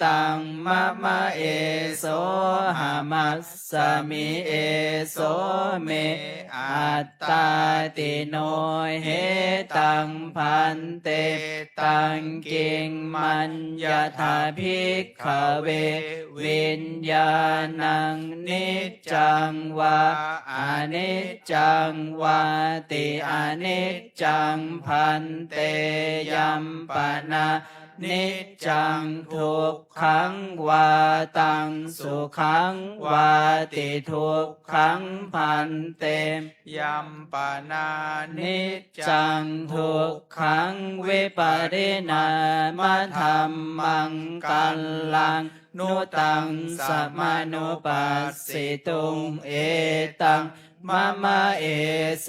ตังมะมะเอโสหามัสสมิเอโสเมอัตตาติโนเหตังพันเตตังกิงมัญญาถาภิกขเววิญญาณังนิจจังวาอนิจจังวาติอนิจจังพันเตยัมปนานิจจังทุกขังวาตังสุขังวาติทุกขังพันเตยัมปนานิจจังทุกขังวิปาริณามธัมมังกัลลังนุตังสมานุปัสสิตุงเอตังมะมะเอโส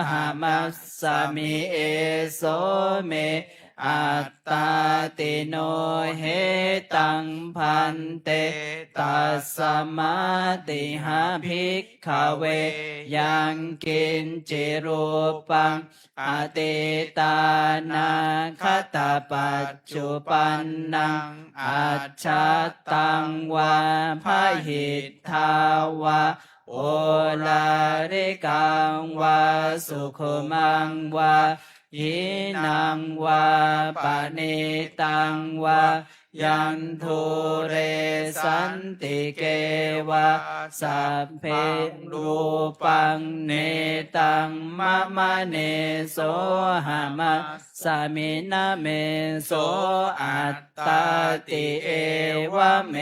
หามัสสมิเอโสเมอัตตาติโนเหตังพันเตตัสสมาติหาภิกขเวยังกินจิรูปังอติตานาคตปัจจุปันนังอัจฉตังวาพหิทธาวาโอลาริกังวาสุขมังวา หินังวาปณิตังวายันทุเรสันติเกวะสัพเพรูปังเนตังมะมะเนโสหามะสามินะเมโสอัตตาติเอวะเม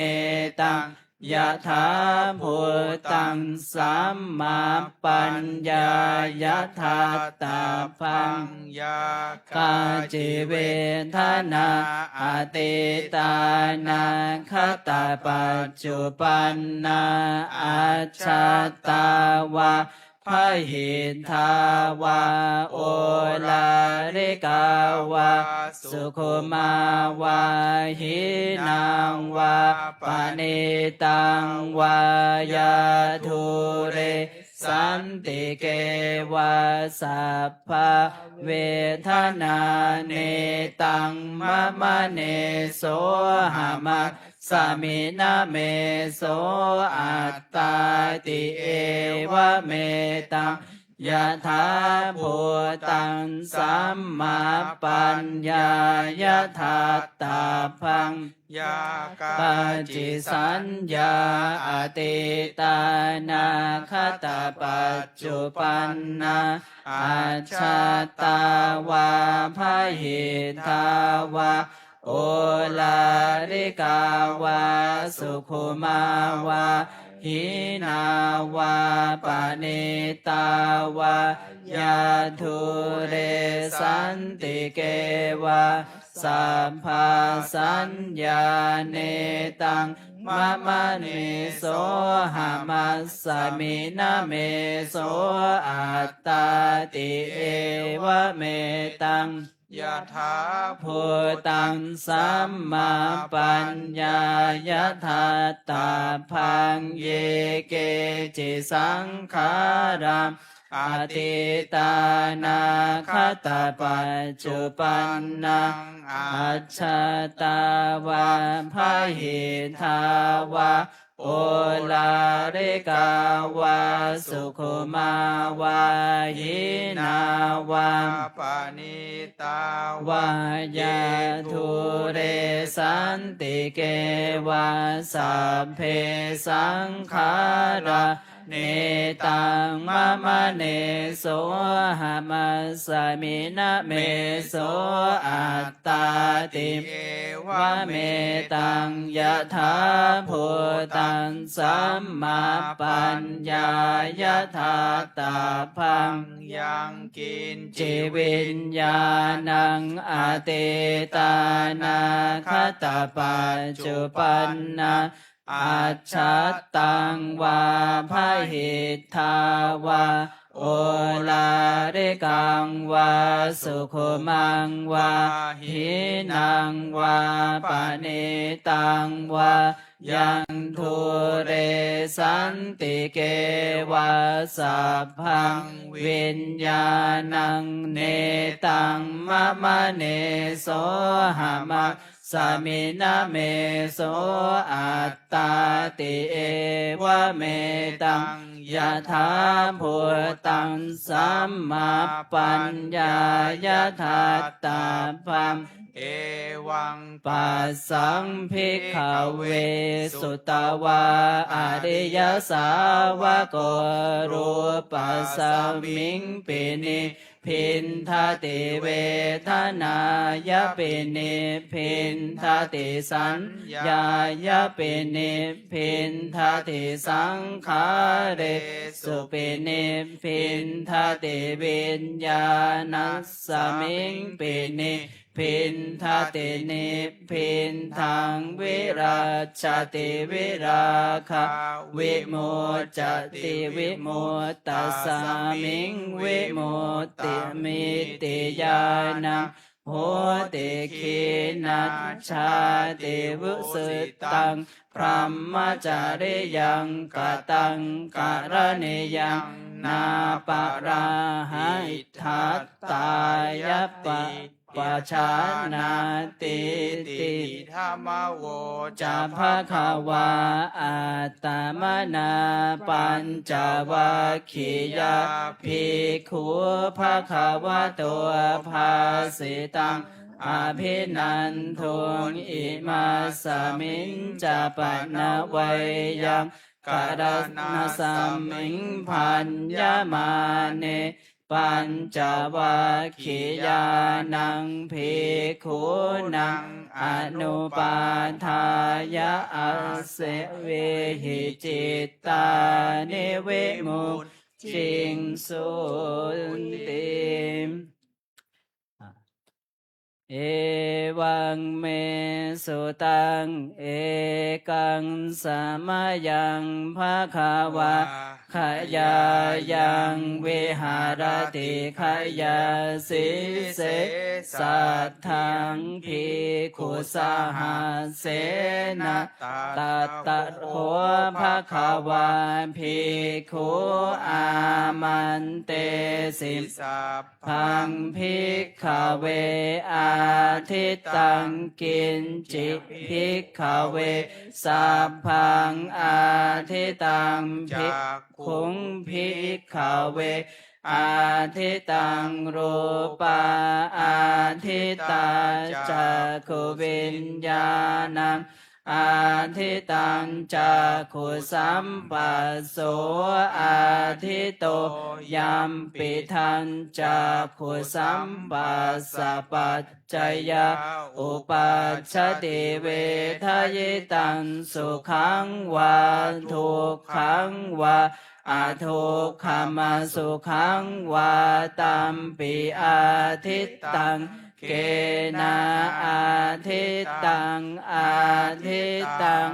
ตังยะถาภูตังสัมมาปัญญายะถาตาพัง ยาก าจิเวทนาอติตานาคตาปัจจุปันนาอัจฉตาวาพหิทธาวาโอลาริกาวาสุขุมาวาหินางวาปณิตังวายาทุเรสันติเกวะสัพพะเวทนาเนตังมะมะเนโสหามะสามินะเมโสอัตตาติเอวะเมตังยะถาภูตังสัมมาปัญญายะถาตาพัง ยา ปัจจิสัญญาอติตานาคตาปัจจุปันนาอัจฉตาวาพหิทาวาโอลาริกาวาสุขุมาวาหินาวาปณิตาวายาทุเรสันติเกวะสัพพะสัญญาเนตังมะมะเนโสหามัสสมินะเมโสอัตตาติเอวะเมตัง ยะถา ภูตังสัมมาปัญญายะถาตาพังเยเกจิสังขารังอติตานาคตาปัจจุปันนังอัจฉตาวาพหิทาวาโอลาริกาวาสุขุมาวาหินาวา ปานิตาว ายาทุเรสันติเกวะสัพเพสังขาราเนตังมะมะเนโสหามัสสมินะเมโสอัตตาติ เอ วะเมตังยะถาภูตังสัมมาปัญญายะถาตาพัง ยังกิน จิวิญญาณังอาเตตานาคตาปัจจุปันนาอัจฉตังวาพหิทธาวาโอลาริกังวาสุขุมังวาหินังวาปณิตังวายังทุเรสันติเกวะสัพพังวิญญาณังเนตังมะมะเนโสหามัสสมินะเมโสอัตตาติเอวะเมตังยะถาภูตังสัมมาปัญญายะถาตาพัง เอวัง ปัสสังภิกขเวสุตวาอริยสาวกรูปัสสมิงปินิพินทติเวทนายะปินิพินทติสัญญายะปินิพินทติสังขาเรสุปินิพินทติวิญญาณัสสมิงปินิพินทตินิพินทางวิราชติวิราคะวิโมจติวิโมตตัสสามิงวิโมติมิติญาณังโหติขีนัจฉาติวุสิตังพรหมจาริยังกตังกรณียังนาปะราหิทัตตายปะ เอ ปัจฉานาติติ ธรรมโว จะภะคะวาอัตตมนาปัญจวัคคียาภิกขุภะคะวะโตภาสิตังอภินันทุงอิมาสมิงจะปะนะไวยังกะรณสัมมิงพันยมาเนปัญจวัคคียานังภิกขุนังอนุปาทายะอาเสเวหิจิตตานิวิมุตติงสุติเอวังเมสุตังเอกังสามายังภะคะวะขยายังวิหารติขยาสิเสสัทธังภิกขุสหเสนะตัตตะโหภะคะวะภิกขุอามันเตสิสัพ พังภิกขเวอาทิตังกินจิภิกขเวสัพพังอาทิตังภิกขุงภิกขเวอาทิตังรูปาอาทิตาจักขุวิญญาณังอาทิตังจักขุสัมปัสโสอาทิโตยัมปิทันจักขุสัมปัสสะปัจจยาอุปัชชติเวทยิตังสุขังวาทุกขังวาอาทุกขมาสุขังวาตัมปิอาทิตตังเกนะอาทิตตังอาทิตตัง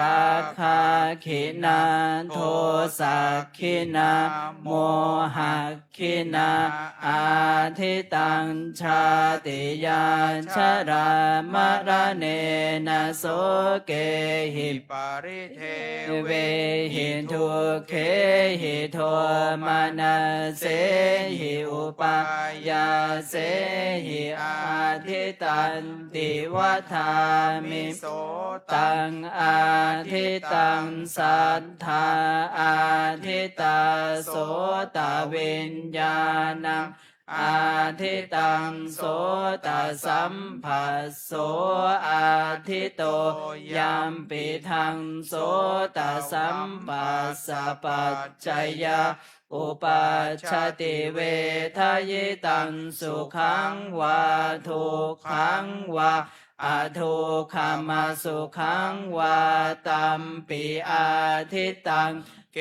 ราคาขินาโทสักขินาโมหะขินาอาทิตตังชาติยาชรามรเนนะโสเกหิ ปาริเท เวหิทุเคหิโทมานาเสหิอุปายาเสหิอาทิตันติวัฏามิ โส ตังอาทิตังสัทธาอาทิตาโสตวิญญาณังอาทิตังโสตสัมผัสโสอาทิโตยัมปิทังโสตสัมปัสสะปัจจยาอุปัชชติเวทยิตังสุขังวาทุกขังวาอาทุกขมาสุขังวาตัมปิอาทิตังเก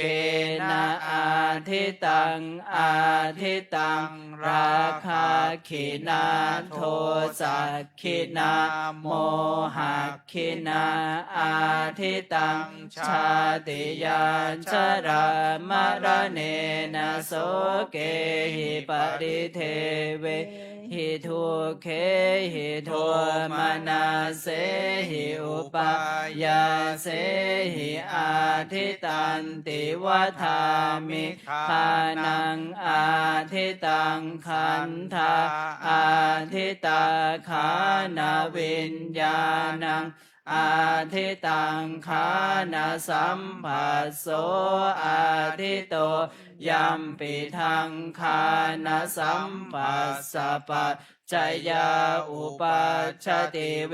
นะอาทิตังอาทิตังราคาขินาโทสักขินาโมหะขินาอาทิตังชาติยาชรามรเนนะโสเกหิปริเทเวหิทุเคหิโทมานาเสหิอุปายาเสหิอาทิตันติวัฏามิทานังอาทิตังขันธาอาทิตาขานาวิญญาณังอาทิตังขานาสัมผัสโสอาทิโตยัมปิทังขานาสัมปัสสะปัจจยาอุปัชชติเว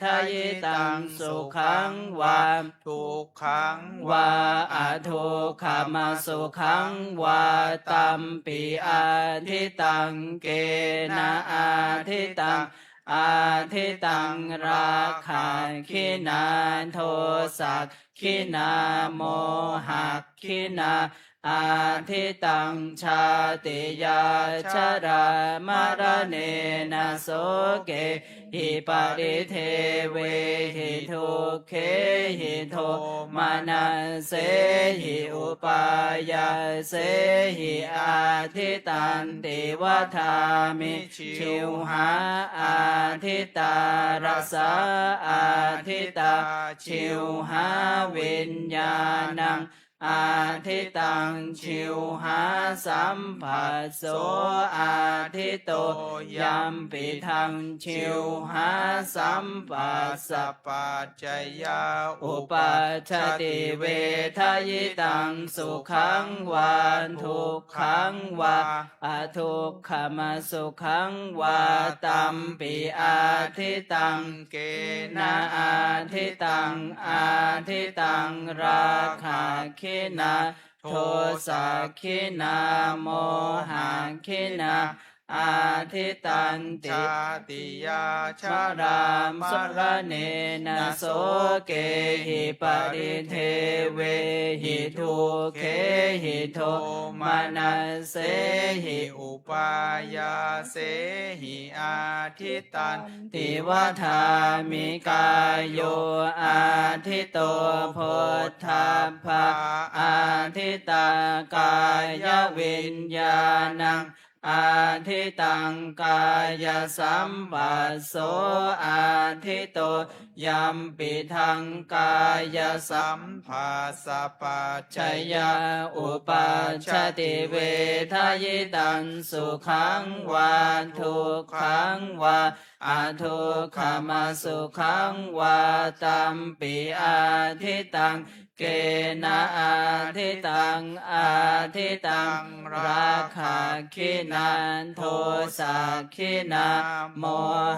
ทยิตังสุขังวา ทุกขัง วาอาทุกขมาสุขังวาตัมปิอาทิตังเกนะอาทิตังอาทิตังราคะขินาโทสักขินาโมหะขินาอาทิตังชาติยาชรามรเนนะโสเกหิปริเทเวหิทุเคหิโทมานาเสหิอุปายาเสหิอาทิตันติวัฏามิชิวหาอาทิตารสาอาทิตาชิวหาวิญญาณัง อาทิตังชิวหาสัมผัสโสอาทิโตยัมปิทังชิวหาสัมปัสสะ ปัจจยา อุปัชชติเวทยิตังสุขังวาทุกขังวาอทุกขมสุขังวาตัมปิอาทิตัง เก นาอาทิตังอาทิตังราคะคินาโทสะคินาโมหะคินาอาทิตันติ ชาติยาช ม ร รา าม สรเนนะโสเกหิปริเทเวหิทุเคหิโทมานัสเสหิ อุปายาเสหิอาทิตัน ติวัฏามิกายโยอาทิโตโพธาภาอาทิตากายวิญญาณังอาทิตังกายสัมปัสโสอาทิโตยัมปิทังกายสัม ภาสะปัจจ ชยาอุปัชชติเวทยิตังสุขังวาทุกขังวาอาทุกขมาสุขังวาตัมปิอาทิตังเกนะอาทิตังอาทิตังราคะคินาโทสะคินาโม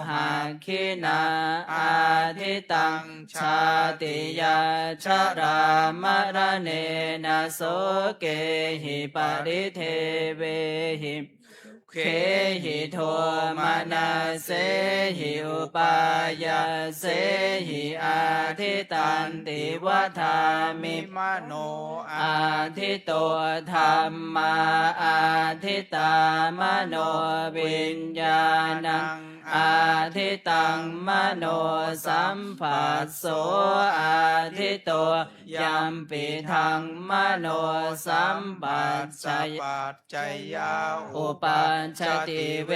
หะคินาอาทิตังชาติยาชรามรเนนะโสเกหิปริเทเวหิเคหิโทมานาเสหิอุปายาเสหิอาทิตันติวัฏามิ มโน อาทิโตธรรมาอาทิตามโนวิญญาณังอาทิตังมโนสัมผัสโสอาทิโตยัมปิทังมโนสัมปัสสะ ปัจจยา อุปัชชติเว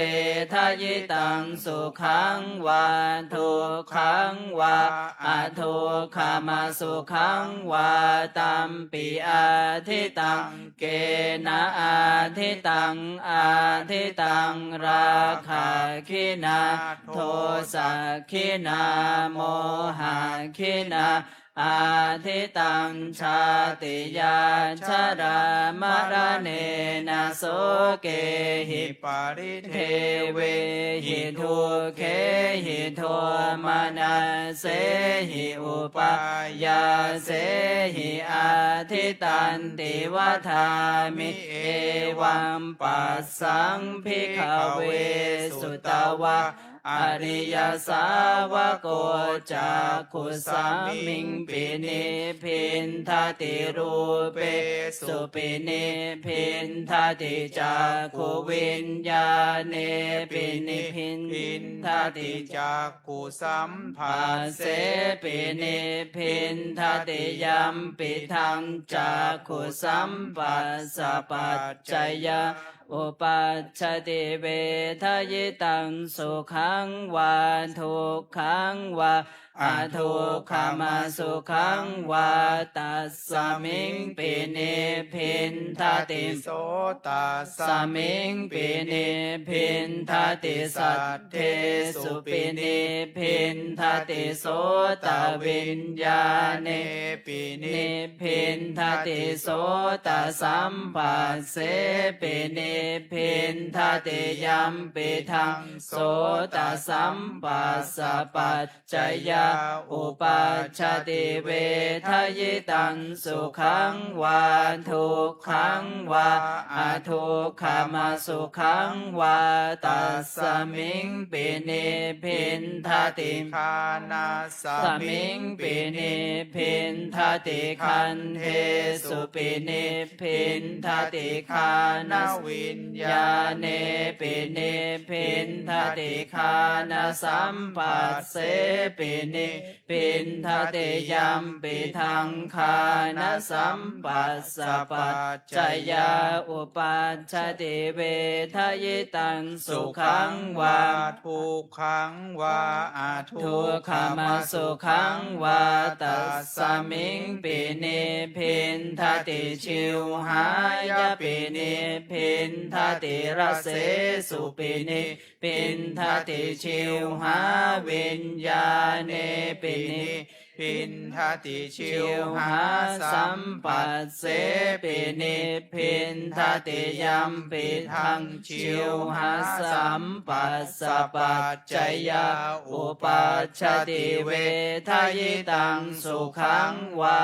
ทยิตังสุขังวาทุกขังวาอทุกขมาสุขังวาตัมปิอาทิตังเกนะอาทิตังอาทิตังราคะคินาโทสะคินาโมหะคินาอาทิตังชาติยาชรามรเนนะโสเกหิ ปริเท เทเวหิทุเคหิโทมานาเสหิอุปายาเสหิอาทิตันติวัฏามิเอวัมปัสสังภิกขเวสุตวะอริยสาวโกจักขุสามิงปินิพินทติรูเปสุปินิพินทติจักขุวิญญาเนปินิพินทติ จักกุสัมผั ปัส ส เสปินิพินทติยัมปิทังจักขุสัมปัสสะปัจจยาอุปัชชติเวทยิตังสุขังวาทุกขังวาอาทุกขมาสุขังวาตัสสมิงปินิพินทติ โสตัส สมิงปินิพินทติสัตเทสุปินิพินทติโสตวิญญาเน ปินิ นิพินทติโสตสัมปัสเสปินิพินทติยัมปิทังโสตสัมปัสสะปัจจยาอุปัชชติเวทยิตังสุขังวาทุกขังวาอทุกขมาสุขังวาตัสสมิงปินิพินทติ คานาส สมิงปินิพินทติคันเทสุปินิพินทติคานวิญญาเนปินิพินทติคานสัมปัสเสปิ นิปินทติยัมปิทังคานสัมปัสสะปัจจยาอุปัชชติเวทยิตังสุขังวา ทุกขังวาอาทุ ทุก ก ขมาสุขังวาตัสสมิงปิเนพินทติชิวหายปิเนพินทติรสเสสุปิเนพินทติชิวหาวิญญาเนปิเนพินทติชิ ชิ ว ว หา หา สั สั ม ม ปั ปั ส ส เส เส ปิ ปิ นิ นิพินทติยัมปิทังชิวหาสัมปัสสะปัจจยาอุปัชชติเวทยิตังสุขังวา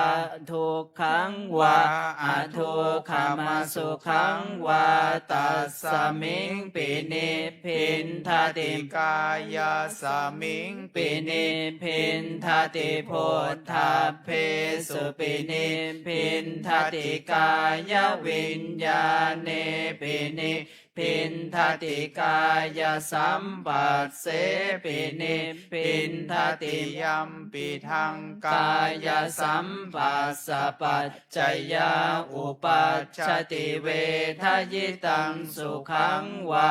ทุกขังวาอะทุกขมาสุขังวาตัสสมิงปินิพินทติ กายาสมิง ปินิพินทติโพธาเพสุปินิพินทติกายวิญญาเนปินิพินทติกายสัมปัสเสปินิพินทติ ยัมปิทัง กายสัมปัสสะปัจจยาอุปัชชติเวทยิตังสุขังวา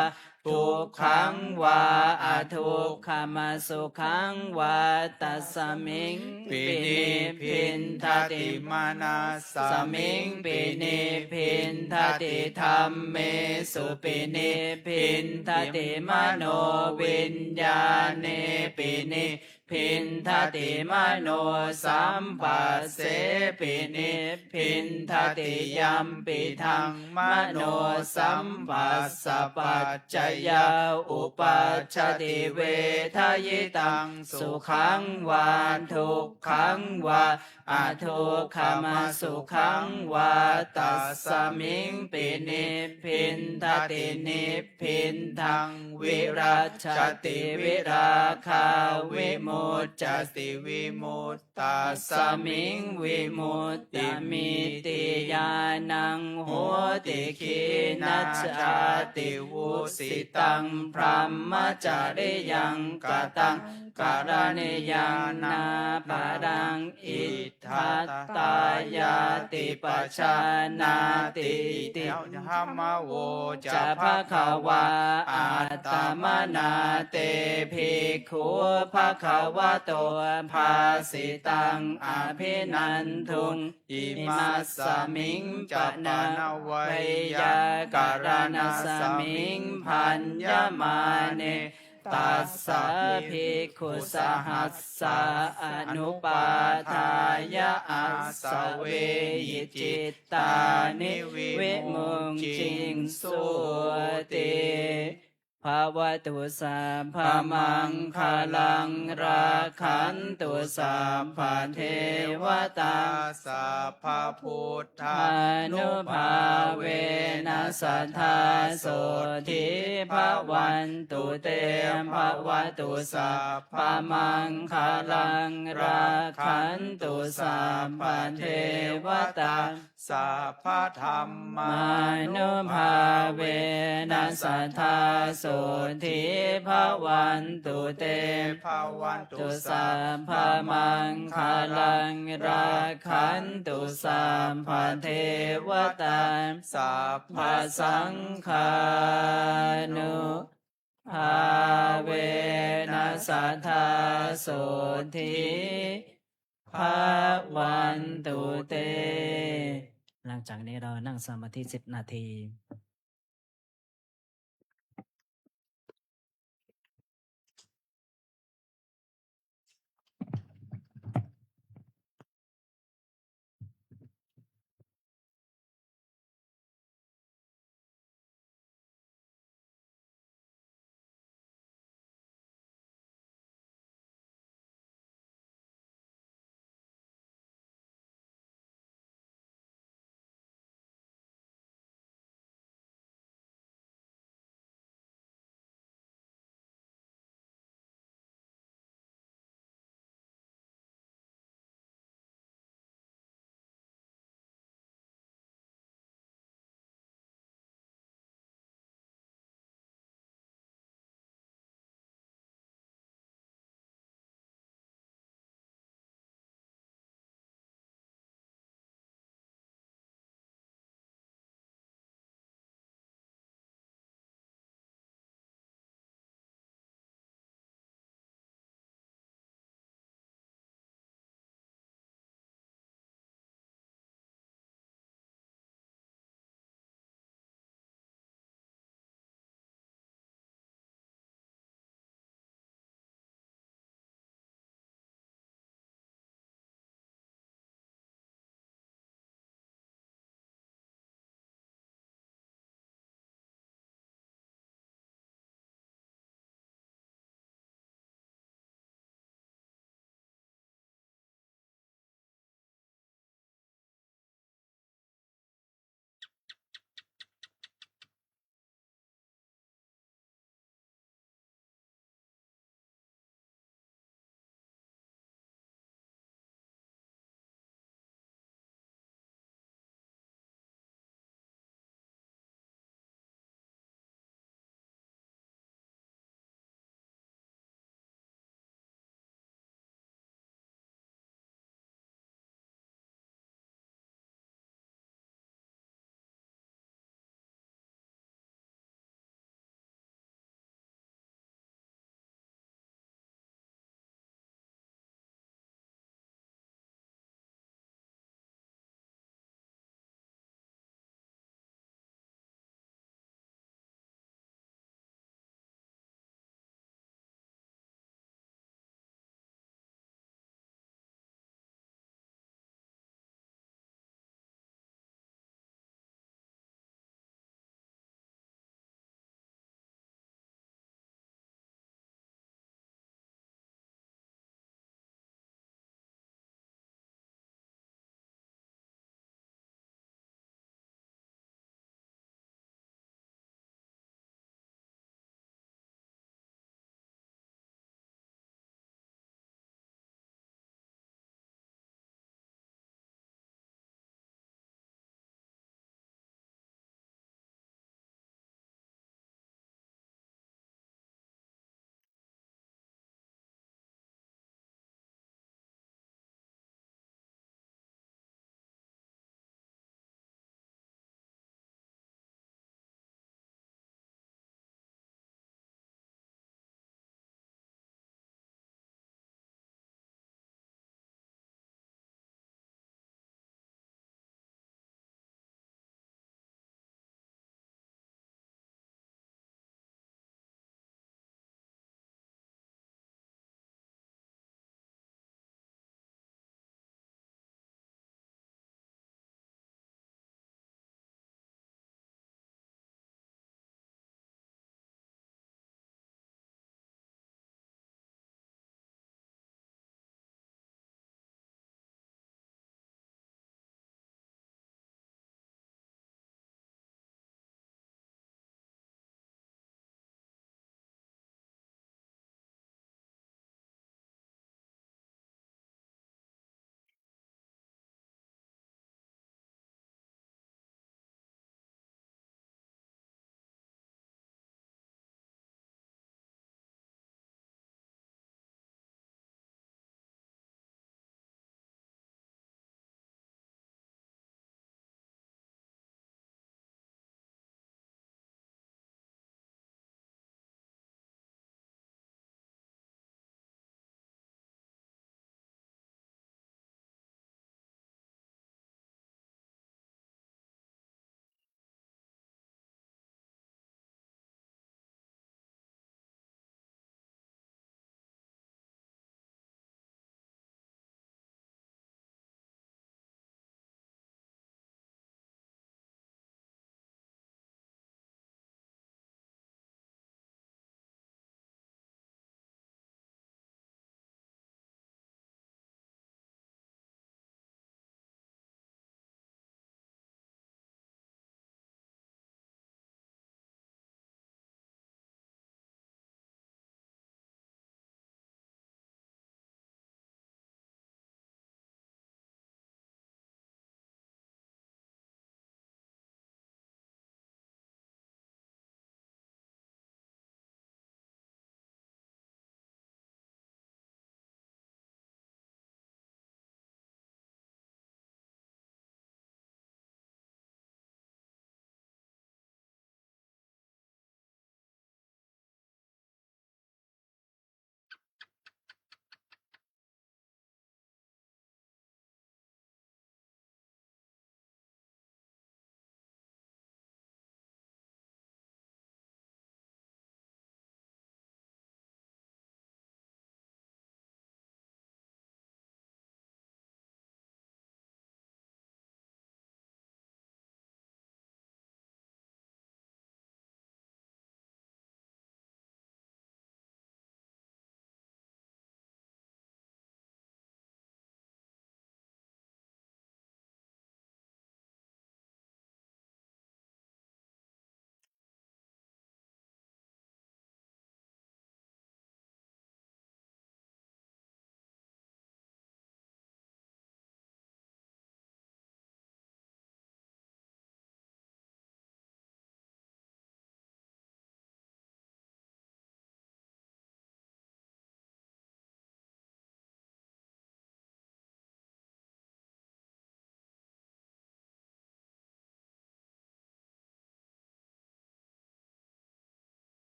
ทุกขังวาอะทุกขมาสุขังวาตัสสมิง ปินิพินทติมานาส สมิงปินิพินทติธรรมเมสุปินิพินทติมโนวิญญาเนปินิพินทติมโนสัมปัสเสปินิพินทติยัมปิทังมโนสัมปัสสะปัจจยาอุปัชชติเวทยิตังสุขังวาทุกขังวาอะทุกขมาสุขังวาตัสสมิงปินิพินทตินิพินทังวิรัชชติวิราคาวิมุตจติวิมุตตาสมิงวิมุตติมิติญาณังโหติขีนัจจาติวุสิตังพรหมจาริยังกตังการณิยานาปารังอิทัตตายาติปชานาติติ ธัมมโว จะภะคะวาอัตตมนาเตภิกขุภะคะวะโตภาสิตังอภินันทุงอิมัสสมิงปะนะไวยากรณสมิงพัญญมาเนตัสสะภิกขุสหัสสะอนุปาทายะอัสสะเวยิจิตตานิวิมุงจิงสุติภาวะตุสัพพมังคลังราคันตุสัพพเทวตา สัพพพุทธา อนุภาเวนัสสัทธาโสธิภวันตุเตภวตุสัพพมังคลังราคันตุสัพพเทวตา สัพพธรรมา นุภาเวนัสสัทธาโสธิภวันตุเต ภาวันตุ ตุสั สั พ พ พ พ มังคลังราคันตุสัพพเทวตา สัพพ ภาสังฆานุภาเวนัสสัทธาโสธิภวันตุเต หลังจากนี้เรานั่งสมาธิ10 นาที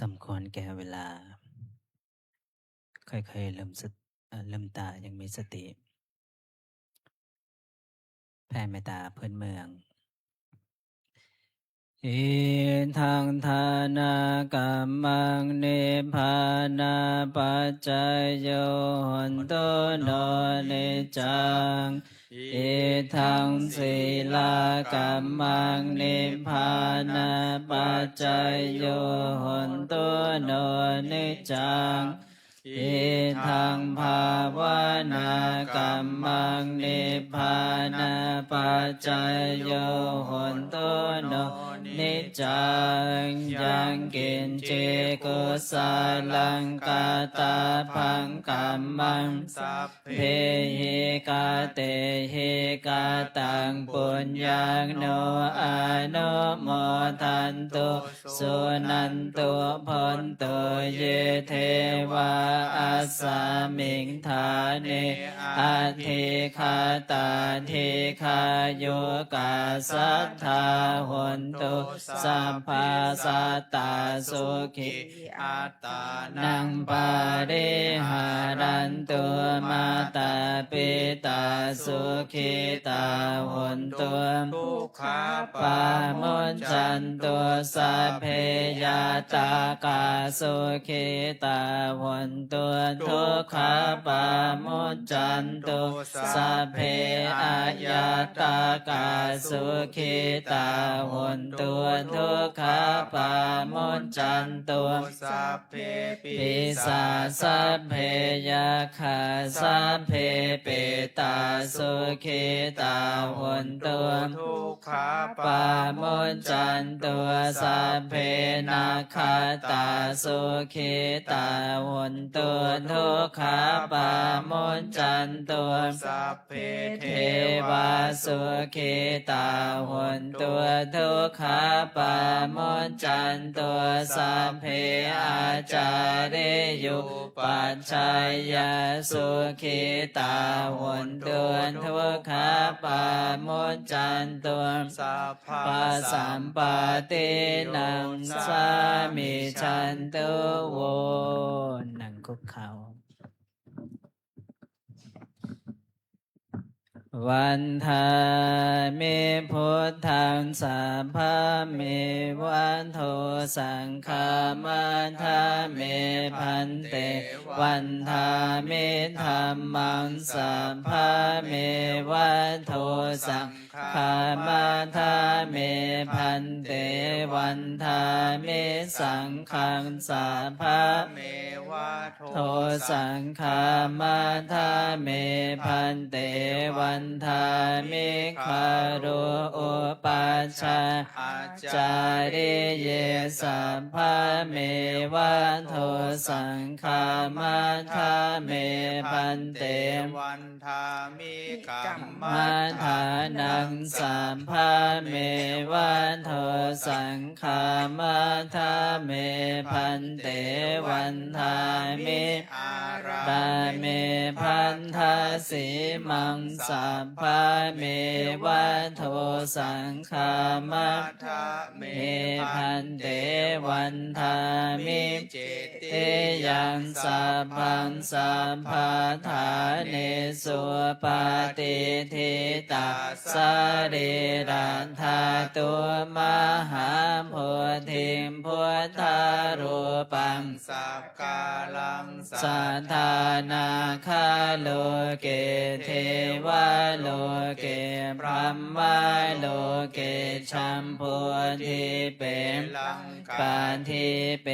สมควรแก่เวลา ค่อยๆเริ่มตายังมีสติ แผ่เมตตาเพื่อนเมือง อิทังทานากัมมังนิพพานาปัจจายโยหนตุโนนิจจังอิทังศีลากัมมังนิพพานาปัจจายโยหนตุโนนิจจังอิทังภาวนากัมมังนิพพานาปัจจายโยหนตุโนนิจจังยังกินเจกุสาลังกาตาพังกัมมังสัพเพ เพหิกาเตหิกาตังปุญญังโนอนุโมทันตุสุนันตุพนตุเยเทวาอัสสามิงธาเนอาทิคาตาทิคาโยกาสัทธาหนตุสัพพาสัตตาสุขิ อัตตา นังปาริหารันตุมาตาปิตาสุขิตาหนตุ ทุกขา ปามุจจันตุสัพเพยาตากาสุขิตาหนตุทุกขาปามุจจันตุสัพเพอายาตากาสุขิตาหนตุทุกขาปามุจจันตุ สัพเพปิ ปิสาสัพเพยาคาสัพเพเปตาสุขิตาหนตุ ทุกขา ปามุจจันตุสัพเพนาคาตาสุขิตาหนตุทุกขาปามุจจันตุ สัพเพ เทวาสุขิตาหนตุทุกขาปามุจจันตุสัพเพอาจาริยุปัจชัยยาสุขิตาหนตุทุกขาปามุจจันตุ สัพพะ ปัสสัมปตินังสามิชันตุโวนั่งคุกเข่าวันทามิพุทธังสัพพะเมวันโทสังฆามันทาเมพันเตวันทามิธัมมังสัพพะเมวันโทสังฆามันทาเมพันเตวันทามิสังฆังสัพพะ เมวะโท โทสังฆามาทาเมพันเตวันทามิคารุอุปัชฌาย์ อาจา จาริเยสัพพะเมวันโทสังฆามาทาเมพันเต วันทามิกัมมั มาทานังสัพพะเมวันโทสังฆามาทาเมพันเตวันทามิ อารา ตาเมพันธาสีมังสัพพะเมวันโทสังฆามา ทาเม เมพันเตวันทามิ เจติ เตยังสัพพังสัพพะทาเนสุปาติทิตาสาริรันธาตัวมหาโพธิมพุทธารูปัง สัพกาลัง สัทธานาคาโลเกเทวาโลเกพรหมโลเกชัมพูทิเป ลัง ปาทิเป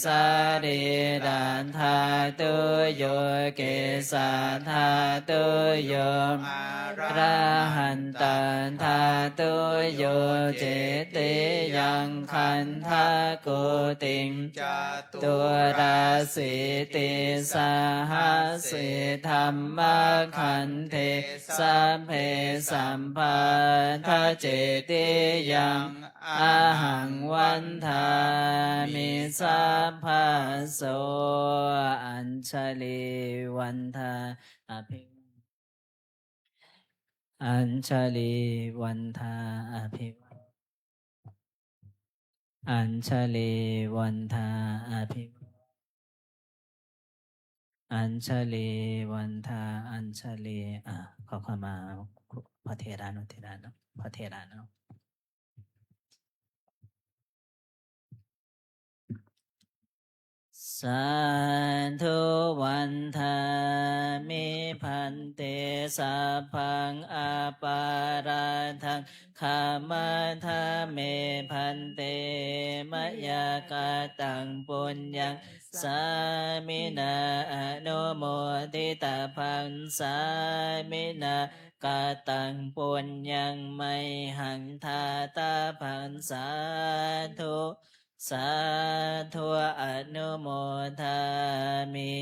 สาริรันธาตุโยเกสัทธาตุโย อารา ระหันตันธาตุโยเจติยังคันธากุติง จาตุ ตัวราสิติสหัสสิธรรมขันเทสัพเพสัมปัทธเจติยังอาหังวันทามิสัพพะโสอัญชลีวันทาอภิอัญชลีวันทาอภิ อัญชลีวันทาอภิอัญชลีวันทาอัญชลีขอเข้ามาพระเทรานุเทรานุพระเทรานุสันทุวันทามิพันเตสัพพังอาปาราทังขามทาเมพันเตมะยากาตังปุญญังสามินาอนุโมทิตาพังสามินากาตังปุญญังไมหังทาตาพังสาธุสาธุอนุโมทามิ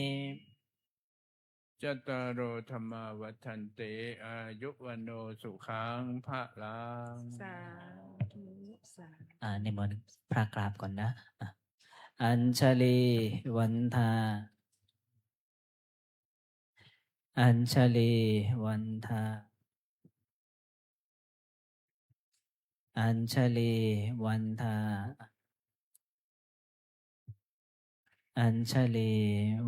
จัตตารโอธรรมาวัฏันเตอายุวันโนสุขังพระลัง สาธุสาธุ นิมนต์พระกราบก่อนนะอัญชลีวันทาอัญชลีวันทาอัญชลีวันทาอัญชลี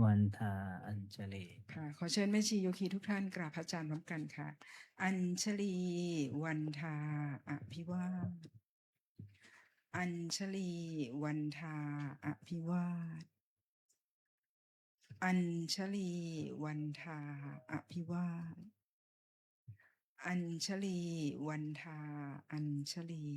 วันทาอัญชลี ค่ะขอเชิญแม่ชีโยคีทุกท่านกราบพระอาจารย์พร้อมกันค่ะ อัญชลีวันทาอภิวาทอัญชลีวันทาอภิวาทอัญชลีวันทาอภิวาทอัญชลีวันทาอัญชลี